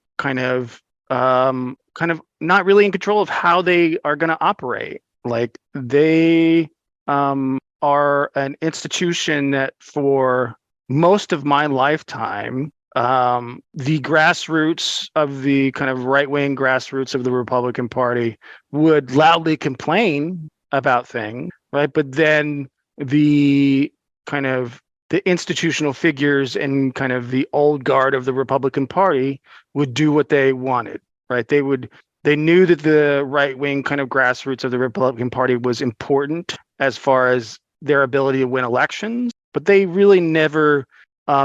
not really in control of how they are going to operate. Like they are an institution that for most of my lifetime, the grassroots of the kind of right-wing grassroots of the Republican Party would loudly complain about things, right? But then the kind of the institutional figures and kind of the old guard of the Republican Party would do what they wanted, right? They knew that the right-wing kind of grassroots of the Republican Party was important as far as their ability to win elections, but they really never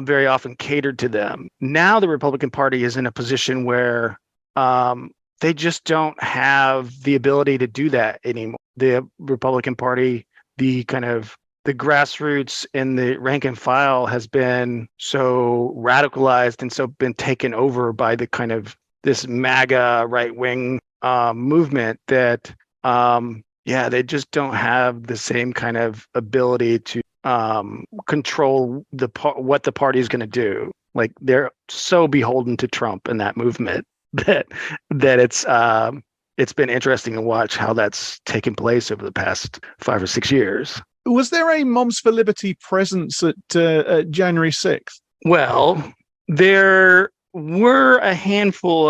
very often catered to them. Now the Republican Party is in a position where they just don't have the ability to do that anymore. The Republican Party, the grassroots and the rank and file has been so radicalized and so been taken over by the kind of this MAGA right-wing movement that, they just don't have the same kind of ability to control what the party is going to do. Like they're so beholden to Trump and that movement that it's it's been interesting to watch how that's taken place over the past 5 or 6 years. Was there a Moms for Liberty presence at January 6th? Well, there were a handful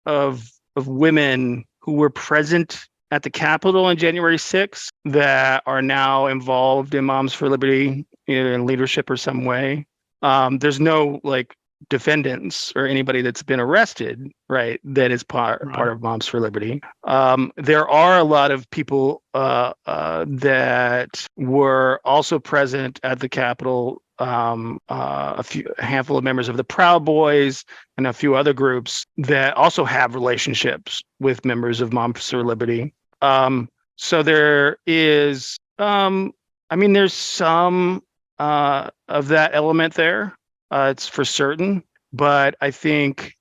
of women who were present at the Capitol on January 6th that are now involved in Moms for Liberty, either in leadership or some way. There's no like defendants or anybody that's been arrested, right? That is part of Moms for Liberty. There are a lot of people that were also present at the Capitol. A handful of members of the Proud Boys and a few other groups that also have relationships with members of Moms for Liberty. So there is, there's some of that element there. It's for certain, but I think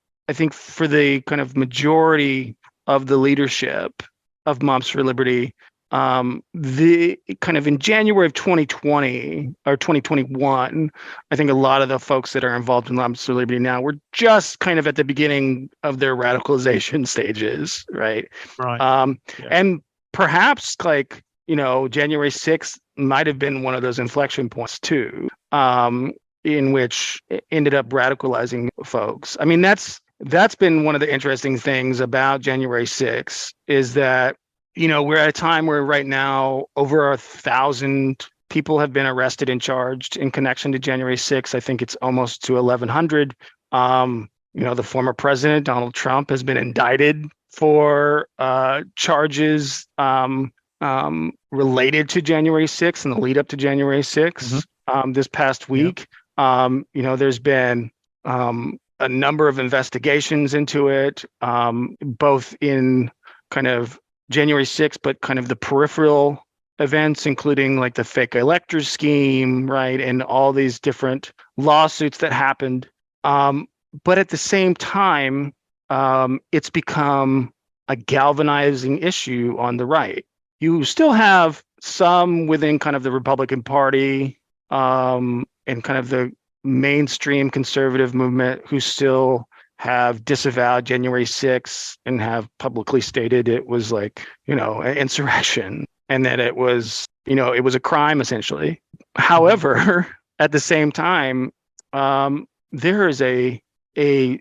for the kind of majority of the leadership of Moms for Liberty, the kind of in January of 2020 or 2021, I think a lot of the folks that are involved in Moms for Liberty now were just kind of at the beginning of their radicalization stages, right? Right. And perhaps like, January 6th might have been one of those inflection points too, in which it ended up radicalizing folks. I mean, that's been one of the interesting things about January 6th is that, we're at a time where right now over 1,000 people have been arrested and charged in connection to January 6th. I think it's almost to 1,100. The former president, Donald Trump, has been indicted for charges related to January 6th and the lead up to January 6th this past week. Yeah. There's been a number of investigations into it, both in kind of January 6th, but kind of the peripheral events, including like the fake electors scheme, right? And all these different lawsuits that happened. But at the same time, it's become a galvanizing issue on the right. You still have some within kind of the Republican Party and kind of the mainstream conservative movement who still have disavowed January 6th and have publicly stated it was like, an insurrection and that it was, it was a crime essentially. However, at the same time, there is a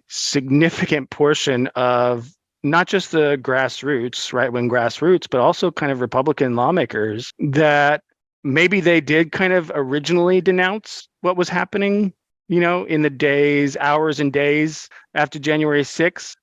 significant portion of not just the grassroots, right-wing grassroots, but also kind of Republican lawmakers that maybe they did kind of originally denounce what was happening, in the hours and days after January 6th.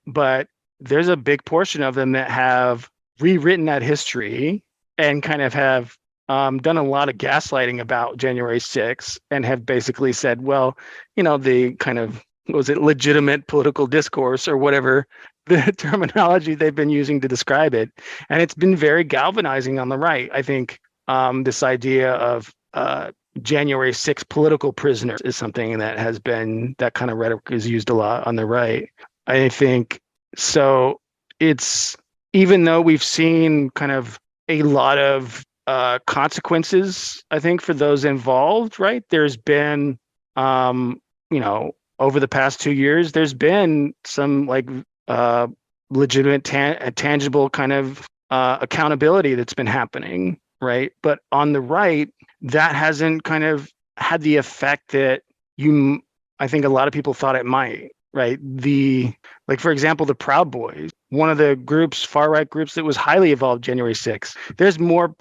But there's a big portion of them that have rewritten that history and kind of have done a lot of gaslighting about January 6th and have basically said, well, the kind of, was it legitimate political discourse or whatever the terminology they've been using to describe it. And it's been very galvanizing on the right. I think this idea of January 6th political prisoners is something that has been, that kind of rhetoric is used a lot on the right. I think so. It's, even though we've seen kind of a lot of consequences, I think, for those involved, right? There's been, over the past 2 years, there's been some like legitimate, tangible kind of accountability that's been happening, right? But on the right, that hasn't kind of had the effect that I think a lot of people thought it might, right? For example, the Proud Boys, one of the groups, far-right groups that was highly involved January 6th. There's more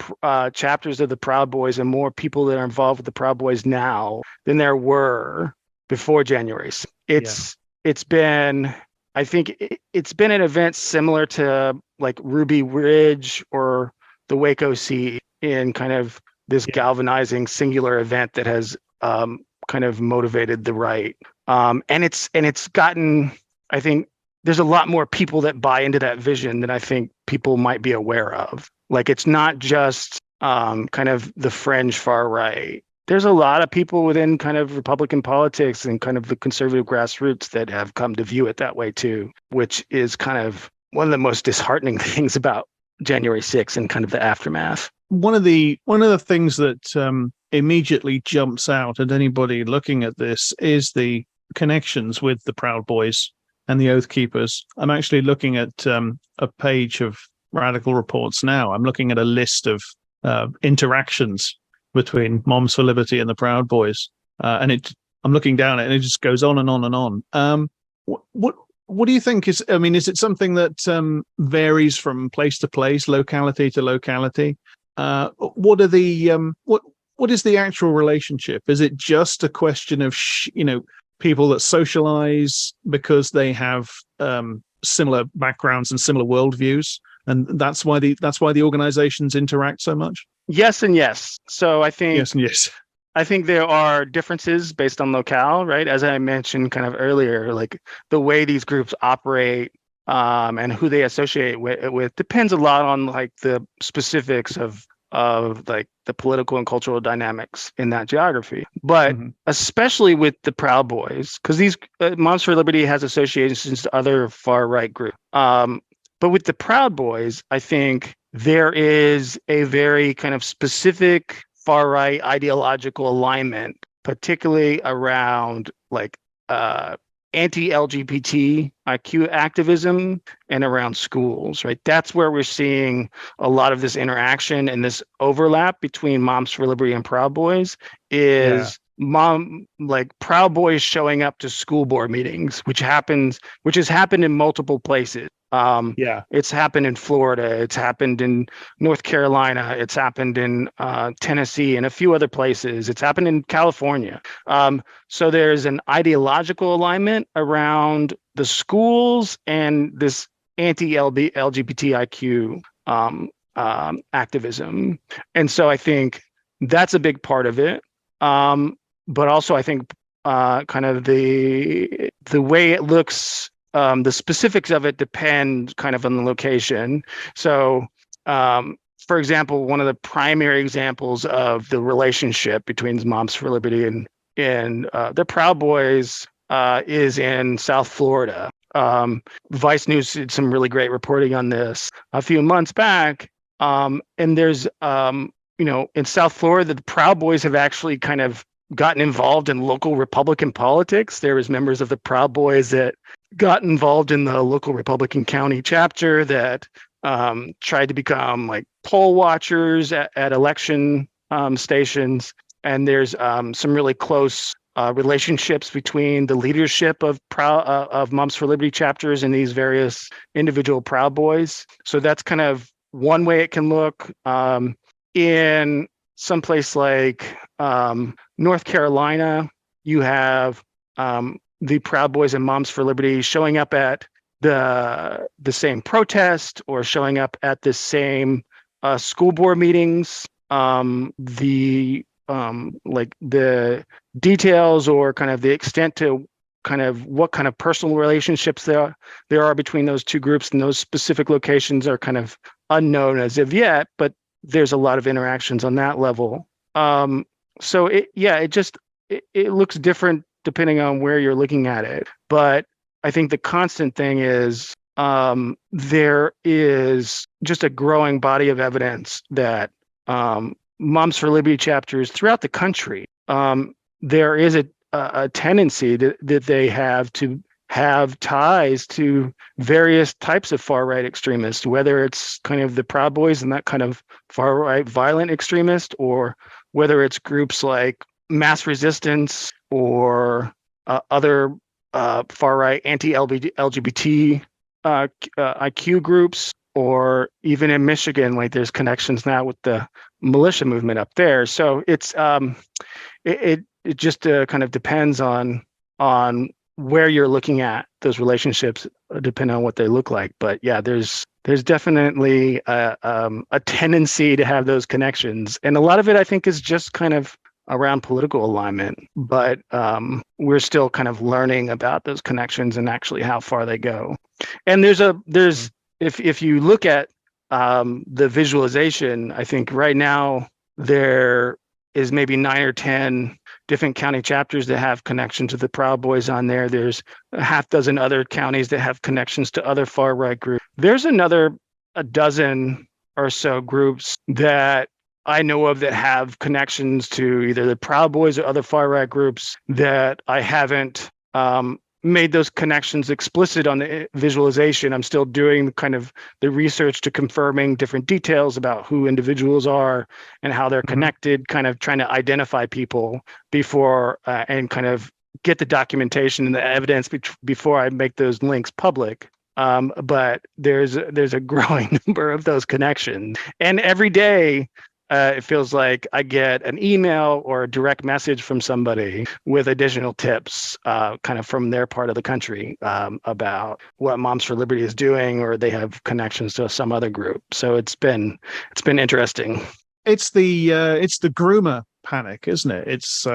chapters of the Proud Boys and more people that are involved with the Proud Boys now than there were before January 6th. It's been, I think it's been an event similar to like Ruby Ridge or the Waco Sea in kind of this galvanizing singular event that has kind of motivated the right. And it's gotten, I think there's a lot more people that buy into that vision than I think people might be aware of. Like, it's not just kind of the fringe far right. There's a lot of people within kind of Republican politics and kind of the conservative grassroots that have come to view it that way too, which is kind of one of the most disheartening things about January 6th and kind of the aftermath. One of the things that immediately jumps out at anybody looking at this is the connections with the Proud Boys and the Oath Keepers. I'm actually looking at a page of Radical Reports now. I'm looking at a list of interactions between Moms for Liberty and the Proud Boys, I'm looking down it, and it just goes on and on and on. What do you think is? I mean, is it something that varies from place to place, locality to locality? What are the what is the actual relationship? Is it just a question of people that socialize because they have similar backgrounds and similar worldviews, and that's why the organizations interact so much? Yes and yes. So I think yes and yes. I think there are differences based on locale, right? As I mentioned kind of earlier, like the way these groups operate and who they associate with depends a lot on like the specifics of like the political and cultural dynamics in that geography. But especially with the Proud Boys, because these Moms for Liberty has associations to other far right groups. But with the Proud Boys, I think there is a very kind of specific far right ideological alignment, particularly around like anti-LGBTIQ activism and around schools, right? That's where we're seeing a lot of this interaction and this overlap between Moms for Liberty and Proud Boys is Proud Boys showing up to school board meetings, which has happened in multiple places. It's happened in Florida. It's happened in North Carolina. It's happened in Tennessee and a few other places. It's happened in California. So there's an ideological alignment around the schools and this anti-LGBTIQ activism. And so I think that's a big part of it. But also I think kind of the way it looks, the specifics of it depend kind of on the location. So, for example, one of the primary examples of the relationship between Moms for Liberty and the Proud Boys is in South Florida. Vice News did some really great reporting on this a few months back. And there's, in South Florida, the Proud Boys have actually kind of gotten involved in local Republican politics. There was members of the Proud Boys that got involved in the local Republican county chapter that tried to become like poll watchers at election stations. And there's some really close relationships between the leadership of Moms for Liberty chapters and these various individual Proud Boys. So that's kind of one way it can look. In someplace like North Carolina, you have the Proud Boys and Moms for Liberty showing up at the same protest or showing up at the same school board meetings. The details or kind of the extent to kind of what kind of personal relationships there are between those two groups and those specific locations are kind of unknown as of yet, but there's a lot of interactions on that level. So it looks different depending on where you're looking at it. But I think the constant thing is there is just a growing body of evidence that Moms for Liberty chapters throughout the country, there is a tendency that they have to have ties to various types of far-right extremists, whether it's kind of the Proud Boys and that kind of far-right violent extremist, or whether it's groups like Mass Resistance or other far-right anti-LGBT IQ groups, or even in Michigan, like there's connections now with the militia movement up there. So it's it just kind of depends on where you're looking at those relationships, depending on what they look like. But yeah, there's definitely a tendency to have those connections, and a lot of it I think is just kind of around political alignment. But we're still kind of learning about those connections and actually how far they go. And there's if you look at the visualization, I think right now there is maybe 9 or 10 different county chapters that have connection to the Proud Boys on there. There's a half dozen other counties that have connections to other far right groups. There's a dozen or so groups that I know of that have connections to either the Proud Boys or other far right groups that I haven't made those connections explicit on the visualization. I'm still doing kind of the research to confirming different details about who individuals are and how they're connected, kind of trying to identify people before and kind of get the documentation and the evidence before I make those links public. But there's a growing number of those connections, and every day it feels like I get an email or a direct message from somebody with additional tips, kind of from their part of the country, about what Moms for Liberty is doing, or they have connections to some other group. So it's been interesting. It's the groomer panic, isn't it? It's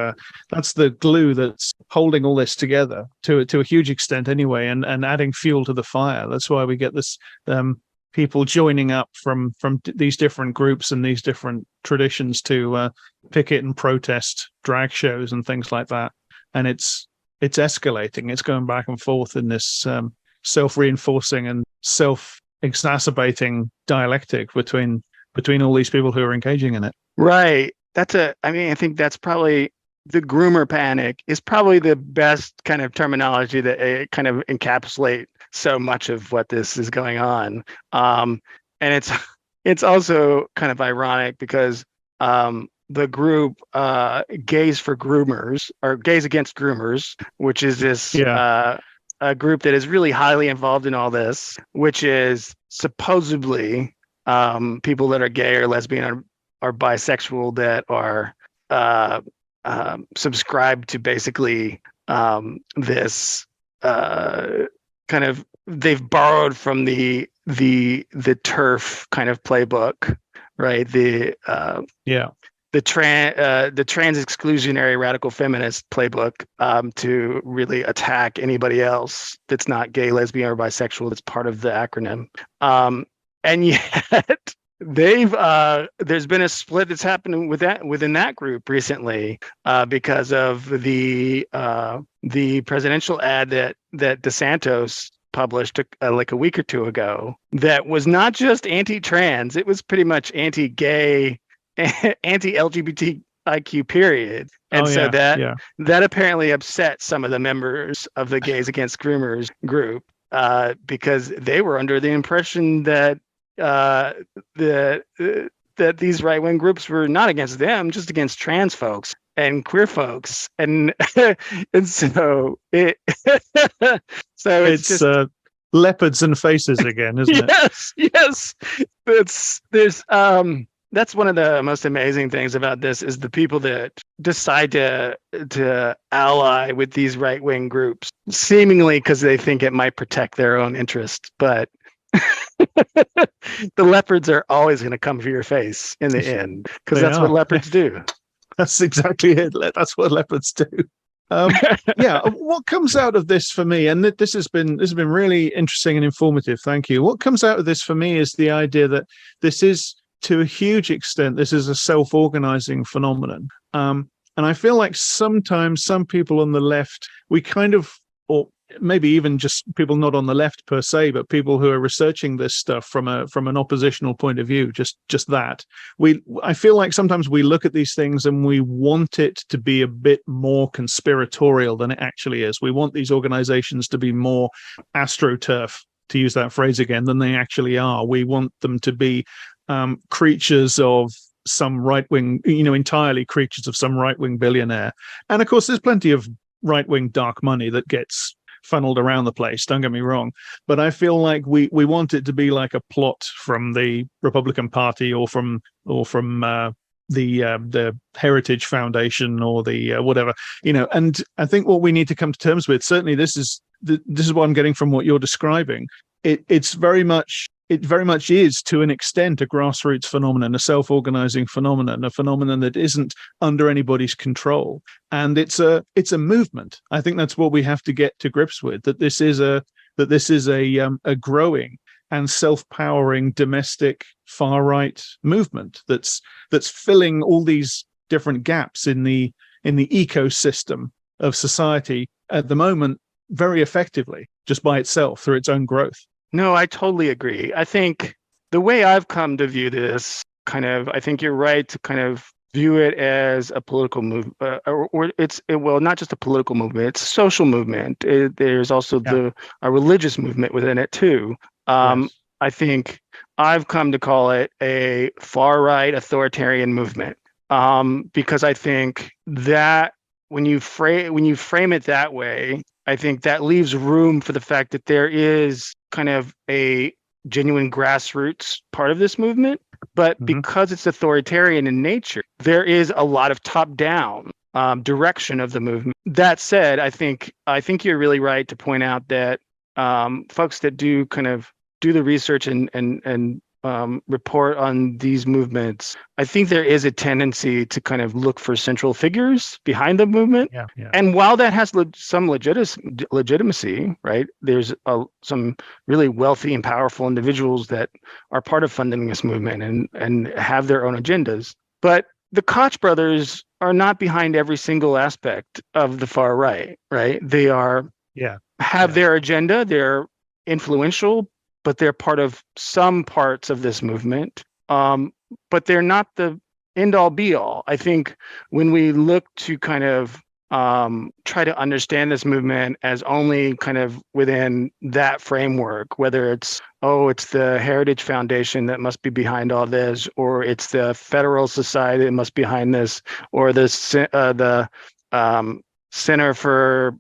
that's the glue that's holding all this together to a huge extent anyway, and adding fuel to the fire. That's why we get this people joining up from these different groups and these different traditions to picket and protest drag shows and things like that. And it's escalating. It's going back and forth in this self-reinforcing and self-exacerbating dialectic between all these people who are engaging in it. Right. I think that's probably the groomer panic is probably the best kind of terminology that kind of encapsulate so much of what this is going on. And it's also kind of ironic because the group Gays for Groomers, or Gays Against Groomers, which is this a group that is really highly involved in all this, which is supposedly people that are gay or lesbian or bisexual that are subscribed to basically this kind of, they've borrowed from the TERF kind of playbook, right? The trans exclusionary radical feminist playbook, to really attack anybody else that's not gay, lesbian, or bisexual. That's part of the acronym. And yet there's been a split that's happening within that group recently, because of the presidential ad that DeSantis published like a week or two ago, that was not just anti-trans, it was pretty much anti-gay, anti-LGBTIQ period. And that apparently upset some of the members of the Gays Against Groomers group, because they were under the impression that that these right-wing groups were not against them, just against trans folks and queer folks, and so it's just leopards and faces again, isn't it? Yes. That's one of the most amazing things about this, is the people that decide to ally with these right-wing groups, seemingly because they think it might protect their own interest, but the leopards are always going to come for your face in the end, because that's what leopards do. That's exactly it. That's what leopards do. What comes out of this for me, and this has been really interesting and informative. Thank you. What comes out of this for me is the idea that this is, to a huge extent, this is a self-organizing phenomenon. And I feel like sometimes some people on the left, we kind of, or maybe even just people not on the left per se, but people who are researching this stuff from an oppositional point of view, just that. I feel like sometimes we look at these things and we want it to be a bit more conspiratorial than it actually is. We want these organizations to be more astroturf, to use that phrase again, than they actually are. We want them to be creatures of some right-wing, entirely creatures of some right-wing billionaire. And of course, there's plenty of right-wing dark money that gets funneled around the place, don't get me wrong, but I feel like we want it to be like a plot from the Republican Party or from the Heritage Foundation or the whatever, and I think what we need to come to terms with, certainly this is what I'm getting from what you're describing. It very much is, to an extent, a grassroots phenomenon, a self-organizing phenomenon, a phenomenon that isn't under anybody's control. And it's a movement. I think that's what we have to get to grips with, that this is a growing and self-powering domestic far-right movement that's filling all these different gaps in the ecosystem of society at the moment very effectively, just by itself, through its own growth. No, I totally agree. I think the way I've come to view this, I think you're right to kind of view it as a political move, well, not just a political movement, it's a social movement. There's also a religious movement within it too. Yes. I think I've come to call it a far right authoritarian movement, because I think that when you frame it that way, I think that leaves room for the fact that there is kind of a genuine grassroots part of this movement. But because it's authoritarian in nature, there is a lot of top-down direction of the movement. That said, I think you're really right to point out that folks that do kind of do the research and report on these movements, I think there is a tendency to kind of look for central figures behind the movement. Yeah. And while that has some legitimacy, right? There's some really wealthy and powerful individuals that are part of funding this movement and have their own agendas. But the Koch brothers are not behind every single aspect of the far right, right? They have their agenda. They're influential, but they're part of some parts of this movement. But they're not the end all be all. I think when we look to kind of try to understand this movement as only kind of within that framework, whether it's the Heritage Foundation that must be behind all this, or it's the Federal Society that must be behind this, or the Center for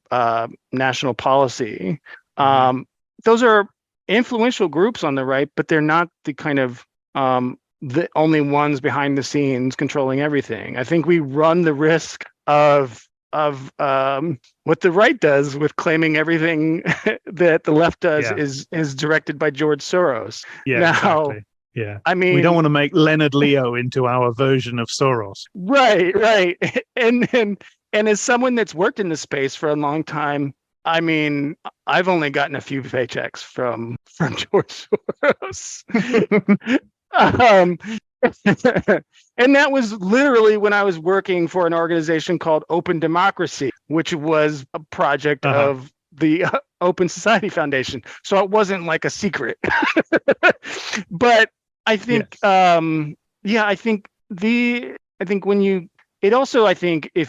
National Policy. Those are influential groups on the right, but they're not the kind of the only ones behind the scenes controlling everything. I think we run the risk of what the right does with claiming everything that the left does is directed by George Soros. Yeah, now, exactly. Yeah. I mean, we don't want to make Leonard Leo into our version of Soros. Right. And as someone that's worked in the space for a long time, I mean, I've only gotten a few paychecks from George Soros. And that was literally when I was working for an organization called Open Democracy, which was a project of the Open Society Foundation. So it wasn't like a secret. But I think, I think if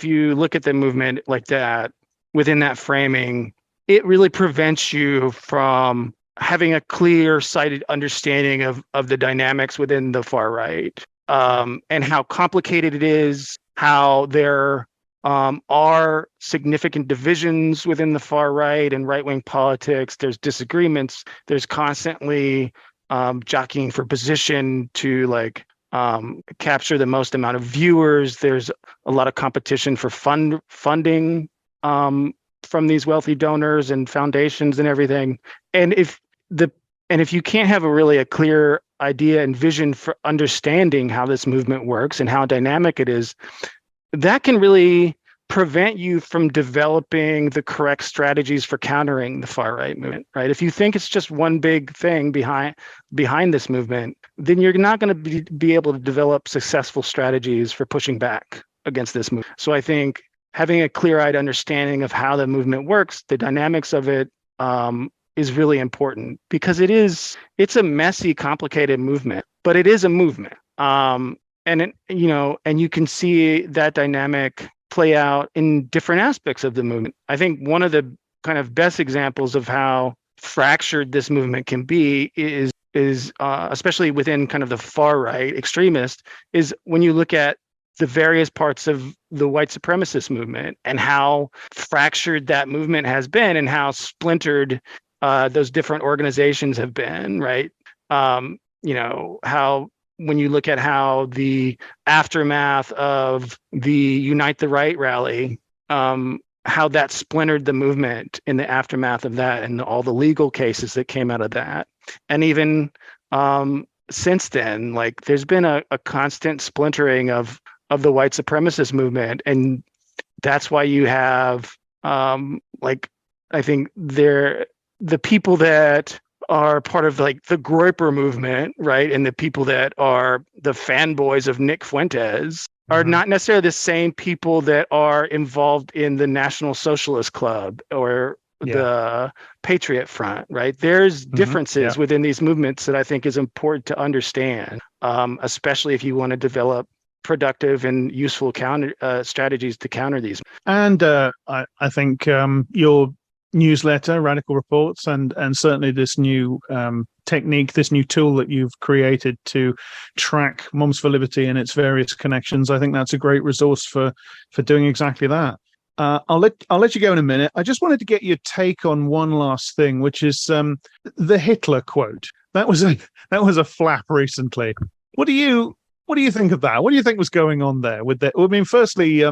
you look at the movement like that, within that framing, it really prevents you from having a clear-sighted understanding of the dynamics within the far right, and how complicated it is, how there are significant divisions within the far right and right-wing politics. There's disagreements. There's constantly jockeying for position to capture the most amount of viewers. There's a lot of competition for funding from these wealthy donors and foundations and everything. And if you can't have a clear idea and vision for understanding how this movement works and how dynamic it is, that can really prevent you from developing the correct strategies for countering the far right movement, right? If you think it's just one big thing behind this movement, then you're not going to be able to develop successful strategies for pushing back against this movement. So I think having a clear-eyed understanding of how the movement works, the dynamics of it, is really important, because it's a messy, complicated movement, but it is a movement. And you can see that dynamic play out in different aspects of the movement. I think one of the kind of best examples of how fractured this movement can be is especially within kind of the far right extremist, is when you look at the various parts of the white supremacist movement and how fractured that movement has been and how splintered those different organizations have been, right? How when you look at how the aftermath of the Unite the Right rally, how that splintered the movement in the aftermath of that and all the legal cases that came out of that. And even since then, there's been a constant splintering of the white supremacist movement. And that's why you have, I think the people that are part of the Groyper movement, right? And the people that are the fanboys of Nick Fuentes are not necessarily the same people that are involved in the National Socialist Club or the Patriot Front, right? There's differences within these movements that I think is important to understand, especially if you want to develop productive and useful counter strategies to counter these. And I think your newsletter, Radical Reports, and certainly this new technique, this new tool that you've created to track Moms for Liberty and its various connections, I think that's a great resource for doing exactly that. I'll let you go in a minute. I just wanted to get your take on one last thing, which is the Hitler quote. That was a flap recently. What do you think of that? What do you think was going on there with that? I mean, firstly,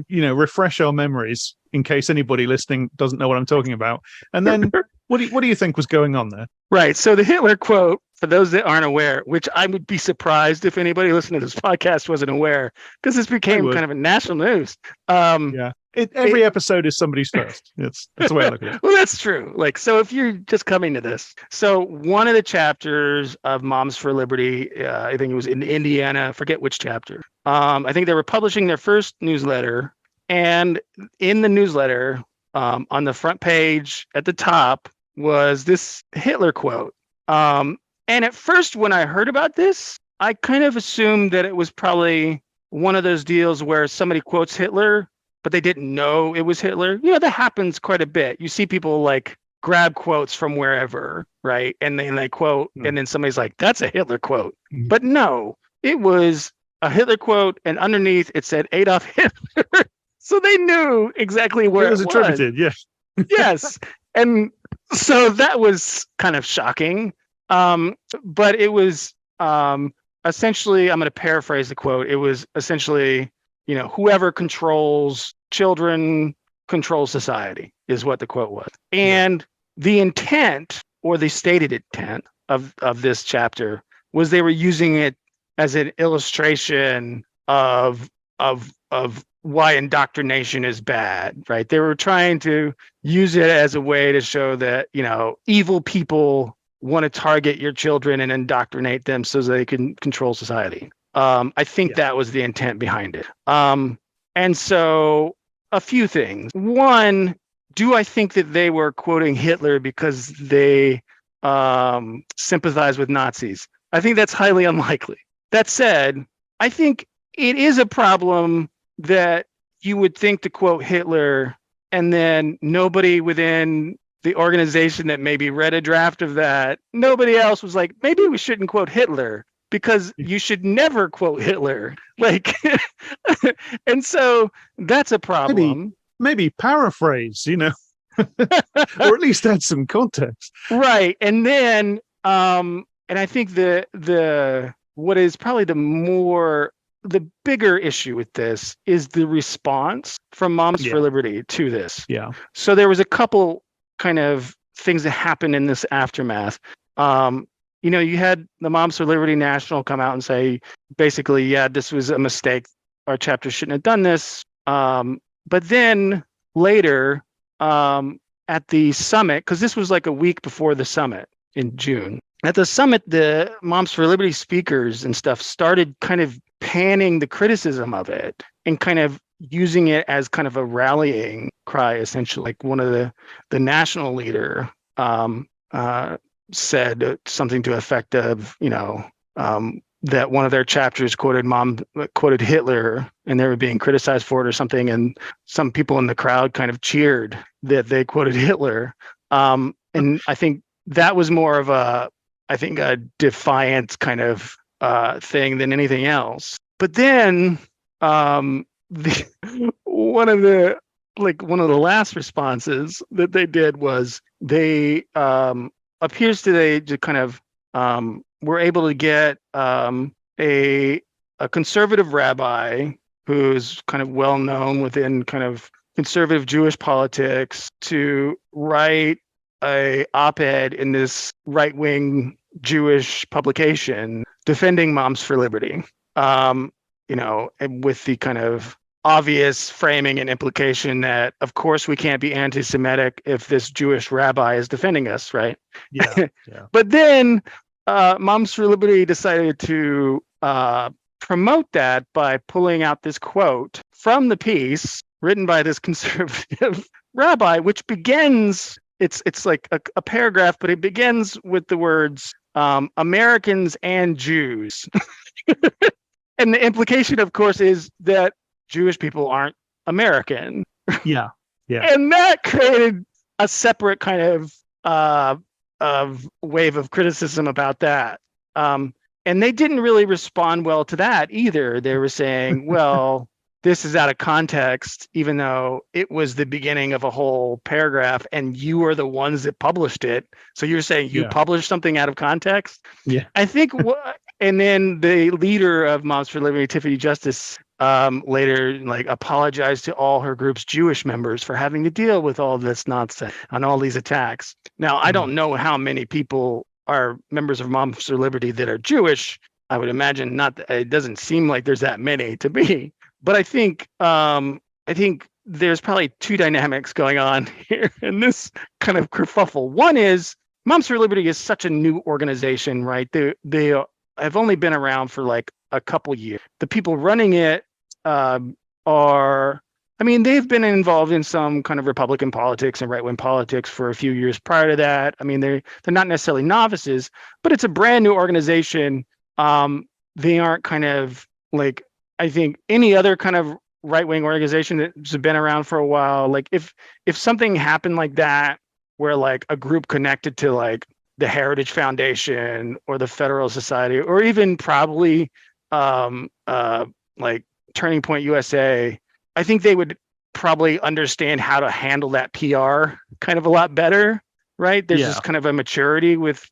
refresh our memories in case anybody listening doesn't know what I'm talking about. And then what do you think was going on there? Right. So the Hitler quote, for those that aren't aware, which I would be surprised if anybody listening to this podcast wasn't aware, because this became kind of a national news. Yeah. Every episode is somebody's first. That's the way I look at it. Well, that's true. So if you're just coming to this, so one of the chapters of Moms for Liberty, I think it was in Indiana, I forget which chapter. I think they were publishing their first newsletter, and in the newsletter, on the front page at the top was this Hitler quote. And at first, when I heard about this, I kind of assumed that it was probably one of those deals where somebody quotes Hitler, but they didn't know it was Hitler. That happens quite a bit. You see people grab quotes from wherever, right? And then they quote, and then somebody's like, that's a Hitler quote. Mm-hmm. But no, it was a Hitler quote, and underneath it said Adolf Hitler. So they knew exactly where it was attributed. Yes. Yes. And so that was kind of shocking. But it was essentially, I'm going to paraphrase the quote. It was essentially, whoever controls children controls society, is what the quote was. And the intent, or the stated intent of this chapter, was they were using it as an illustration of why indoctrination is bad, right? They were trying to use it as a way to show that, evil people want to target your children and indoctrinate them so they can control society. I think that was the intent behind it. And so a few things. One, do I think that they were quoting Hitler because they sympathize with Nazis? I think that's highly unlikely. That said, I think it is a problem that you would think to quote Hitler, and then nobody within the organization that maybe read a draft of that, nobody else was like, maybe we shouldn't quote Hitler, because you should never quote Hitler. And so that's a problem. Maybe paraphrase, or at least add some context. Right. And then, and I think the what is probably the bigger issue with this is the response from Moms for Liberty to this. Yeah. So there was a couple kind of things that happened in this aftermath. You had the Moms for Liberty National come out and say, basically, this was a mistake. Our chapter shouldn't have done this. But then later at the summit, because this was like a week before the summit in June, at the summit, the Moms for Liberty speakers and stuff started kind of panning the criticism of it and kind of using it as kind of a rallying cry, essentially. Like one of the national leader said something to the effect of, that one of their chapters quoted Hitler, and they were being criticized for it or something, and some people in the crowd kind of cheered that they quoted Hitler. And I think that was more of a defiant kind of thing than anything else. But then one of the last responses that they did was they appears to kind of were able to get a conservative rabbi who's kind of well known within kind of conservative Jewish politics to write a op-ed in this right-wing Jewish publication defending Moms for Liberty, and with the kind of obvious framing and implication that, of course, we can't be anti-Semitic if this Jewish rabbi is defending us, right? Yeah. But then Moms for Liberty decided to promote that by pulling out this quote from the piece written by this conservative rabbi, which begins, it's like a paragraph, but it begins with the words, Americans and Jews. And the implication, of course, is that Jewish people aren't American. Yeah. Yeah. And that created a separate kind of wave of criticism about that. And they didn't really respond well to that either. They were saying, well, this is out of context, even though it was the beginning of a whole paragraph and you are the ones that published it. So you're saying you published something out of context? Yeah. I think, and then the leader of Moms for Liberty, Tiffany Justice, later like apologized to all her group's Jewish members for having to deal with all this nonsense and all these attacks. Now, I don't know how many people are members of Moms for Liberty that are Jewish. I would imagine not. It doesn't seem like there's that many to me. But I think there's probably two dynamics going on here in this kind of kerfuffle. One is Moms for Liberty is such a new organization, right? They have only been around for like a couple years. The people running it they've been involved in some kind of Republican politics and right-wing politics for a few years prior to that. I mean, they're not necessarily novices, but it's a brand new organization. They aren't kind of like, I think, any other kind of right-wing organization that's been around for a while. Like if something happened like that, where like a group connected to like the Heritage Foundation or the Federal Society, or even probably like Turning Point USA, I think they would probably understand how to handle that PR kind of a lot better, right? There's just kind of a maturity with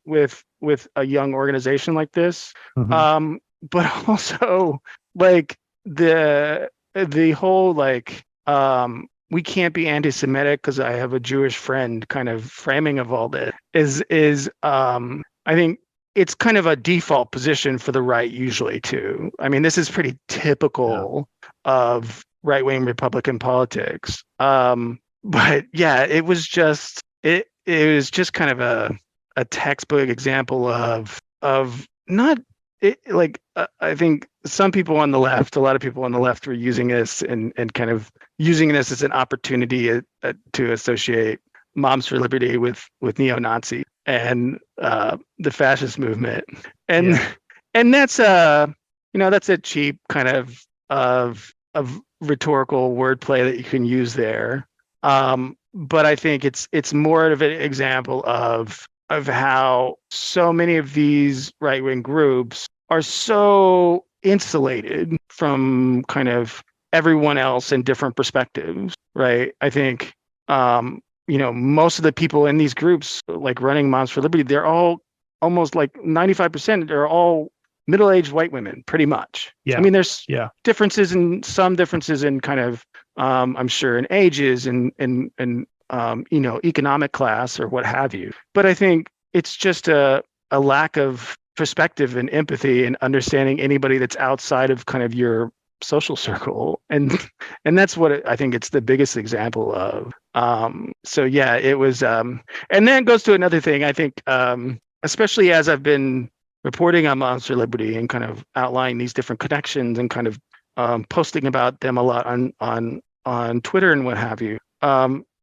a young organization like this. Mm-hmm. But also like the whole like we can't be anti-Semitic because I have a Jewish friend kind of framing of all this is I think it's kind of a default position for the right usually too. I mean, this is pretty typical of right-wing Republican politics. But yeah, it was just kind of a textbook example of not it, like I think some people on the left, a lot of people on the left were using this and kind of using this as an opportunity to associate Moms for Liberty with neo-Nazi and the fascist movement. And that's that's a cheap kind of rhetorical wordplay that you can use there. But I think it's more of an example of how so many of these right-wing groups are so insulated from kind of everyone else in different perspectives, right? I think, most of the people in these groups, like running Moms for Liberty, they're all almost like 95%, they're all middle-aged white women, pretty much. Yeah. I mean, there's differences in kind of, I'm sure, in ages and economic class or what have you. But I think it's just a lack of perspective and empathy and understanding anybody that's outside of kind of your social circle. And that's what I think it's the biggest example of. So yeah, it was, and then it goes to another thing, I think, especially as I've been reporting on Moms for Liberty and kind of outlining these different connections and kind of posting about them a lot on Twitter and what have you.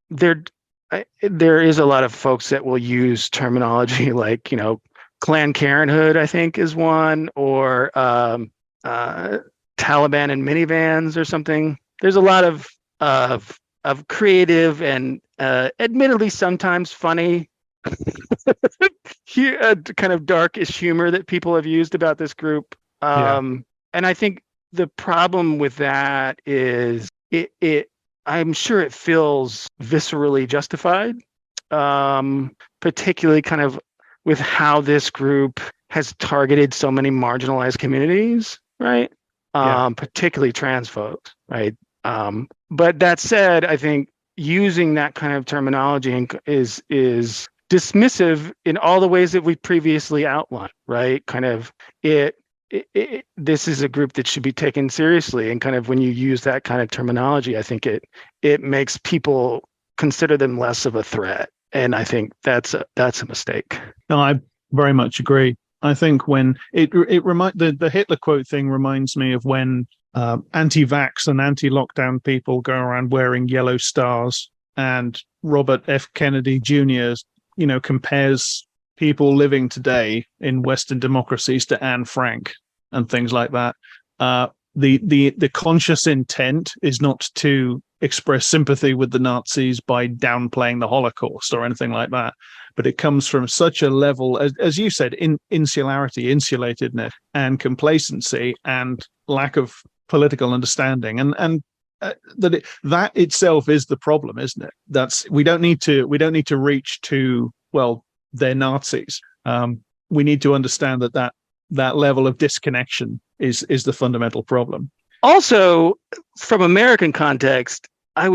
There is a lot of folks that will use terminology like, Planned Parenthood, I think, is one, or Taliban in minivans or something. There's a lot of creative and admittedly sometimes funny kind of darkish humor that people have used about this group. And I think the problem with that is I'm sure it feels viscerally justified, particularly kind of with how this group has targeted so many marginalized communities, right? Particularly trans folks, right? But that said, I think using that kind of terminology is dismissive in all the ways that we previously outlined, right? Kind of this is a group that should be taken seriously, and kind of when you use that kind of terminology, I think it makes people consider them less of a threat, and I think that's a mistake. No, I very much agree. I think when the Hitler quote thing reminds me of when anti-vax and anti-lockdown people go around wearing yellow stars, and Robert F. Kennedy Jr. Compares people living today in Western democracies to Anne Frank and things like that. the conscious intent is not to express sympathy with the Nazis by downplaying the Holocaust or anything like that, but it comes from such a level, as you said, insulatedness, and complacency, and lack of political understanding, and that itself is the problem, isn't it? We don't need to reach to, well, they're Nazis. We need to understand that level of disconnection is the fundamental problem. Also, from American context, I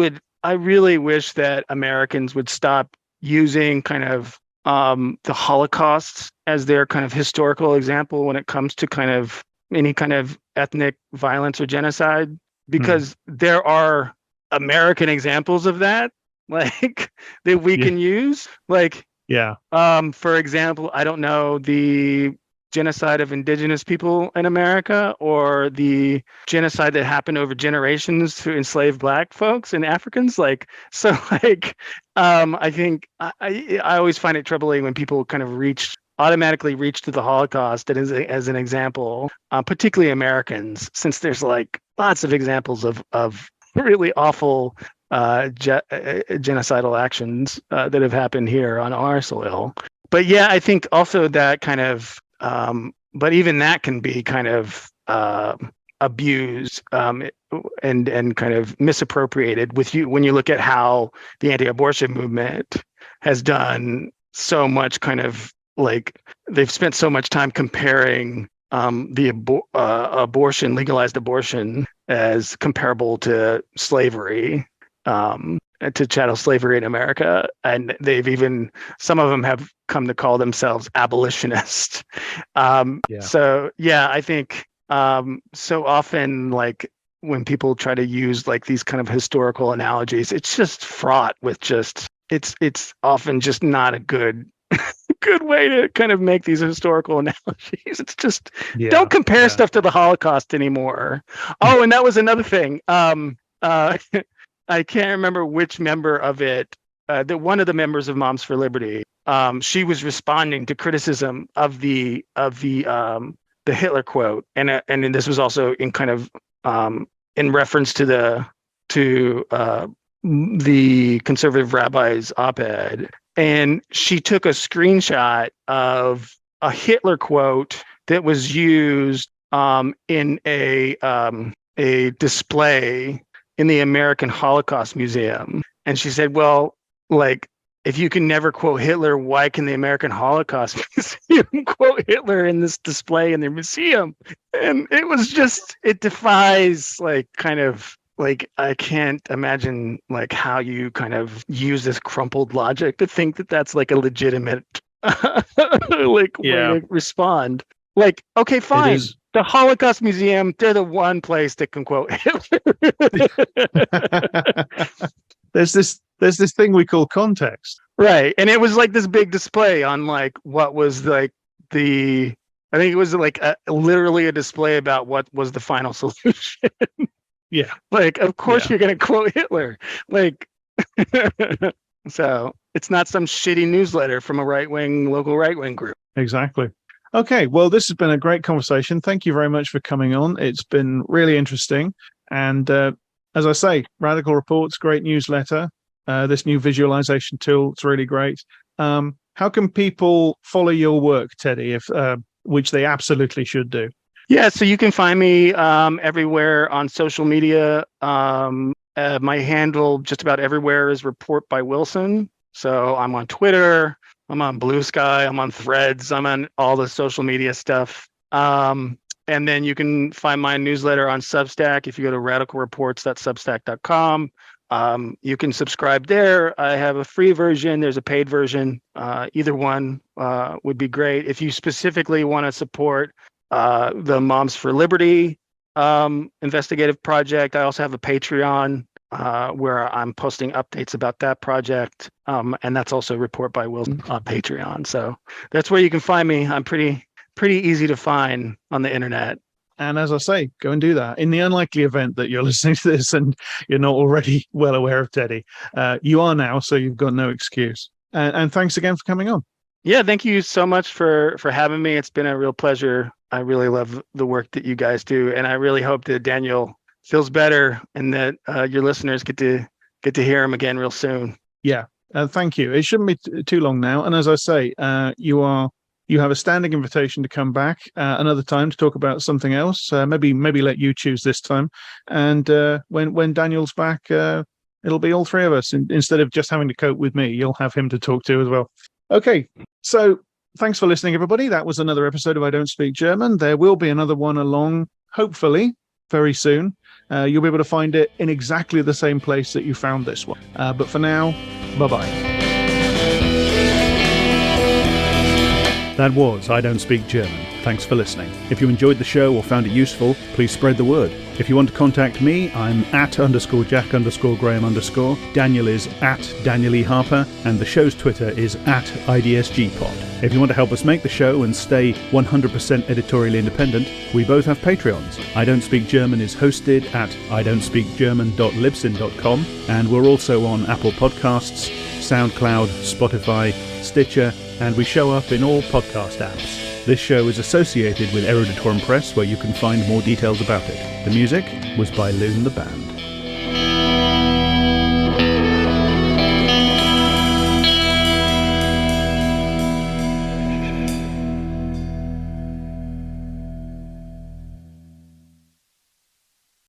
really wish that Americans would stop using kind of the Holocaust as their kind of historical example when it comes to kind of any kind of ethnic violence or genocide, because there are American examples of that, like, that we can use. Like, for example, I don't know, the genocide of indigenous people in America, or the genocide that happened over generations to enslave Black folks and Africans. Like, so, like, I think I always find it troubling when people kind of automatically reach to the Holocaust as an example, particularly Americans, since there's like lots of examples of really awful genocidal actions that have happened here on our soil. But yeah, I think also that kind of but even that can be kind of abused and kind of misappropriated when you look at how the anti-abortion movement has done so much, kind of like they've spent so much time comparing the legalized abortion as comparable to slavery, to chattel slavery in America, and some of them have come to call themselves abolitionists. So yeah, I think so often, like, when people try to use like these kind of historical analogies, it's just fraught with it's often just not a good way to kind of make these historical analogies. It's just don't compare stuff to the Holocaust anymore. Oh, and that was another thing. I can't remember which member of it, one of the members of Moms for Liberty, she was responding to criticism of the Hitler quote, and this was also in kind of in reference to the conservative rabbi's op-ed, and she took a screenshot of a Hitler quote that was used in a display in the American Holocaust Museum. And she said, well, like, if you can never quote Hitler, why can the American Holocaust Museum quote Hitler in this display in their museum? And it was just, it defies, like, kind of, like, I can't imagine, like, how you kind of use this crumpled logic to think that that's like a legitimate like way to respond. Like, okay, fine. The Holocaust Museum, they're the one place that can quote Hitler. There's this thing we call context. Right. And it was like this big display on like what was like I think it was like literally a display about what was the final solution. Yeah. Like, of course you're going to quote Hitler. Like, so it's not some shitty newsletter from a local right-wing group. Exactly. Okay, well, this has been a great conversation. Thank you very much for coming on. It's been really interesting. And as I say, Radical Reports, great newsletter. This new visualization tool, it's really great. How can people follow your work, Teddy, which they absolutely should do? Yeah, so you can find me everywhere on social media. My handle just about everywhere is Report by Wilson. So I'm on Twitter. I'm on Blue Sky, I'm on Threads, I'm on all the social media stuff. And then you can find my newsletter on Substack. If you go to radicalreports.substack.com, you can subscribe there. I have a free version, there's a paid version. Either one would be great. If you specifically want to support the Moms for Liberty investigative project, I also have a Patreon where I'm posting updates about that project. And that's also Report by Wilson on Patreon. So that's where you can find me. I'm pretty easy to find on the internet. And as I say, go and do that. In the unlikely event that you're listening to this and you're not already well aware of Teddy, you are now, so you've got no excuse. And thanks again for coming on. Yeah, thank you so much for having me. It's been a real pleasure. I really love the work that you guys do, and I really hope that Daniel feels better and that your listeners get to hear him again real soon. Yeah, thank you. It shouldn't be too long now. And as I say, you have a standing invitation to come back another time to talk about something else. Maybe let you choose this time. And when Daniel's back, it'll be all three of us. Instead of just having to cope with me, you'll have him to talk to as well. Okay, so thanks for listening, everybody. That was another episode of I Don't Speak German. There will be another one along, hopefully, very soon. You'll be able to find it in exactly the same place that you found this one. But for now, bye-bye. That was I Don't Speak German. Thanks for listening. If you enjoyed the show or found it useful, please spread the word. If you want to contact me, I'm @_Jack_Graham_. Daniel is @Daniel E. Harper, and the show's Twitter is @IDSGpod. If you want to help us make the show and stay 100% editorially independent, we both have Patreons. I Don't Speak German is hosted at idon'tspeakgerman.libsyn.com, and we're also on Apple Podcasts, SoundCloud, Spotify, Stitcher, and we show up in all podcast apps. This show is associated with Eruditorum Press, where you can find more details about it. The music was by Loon the Band.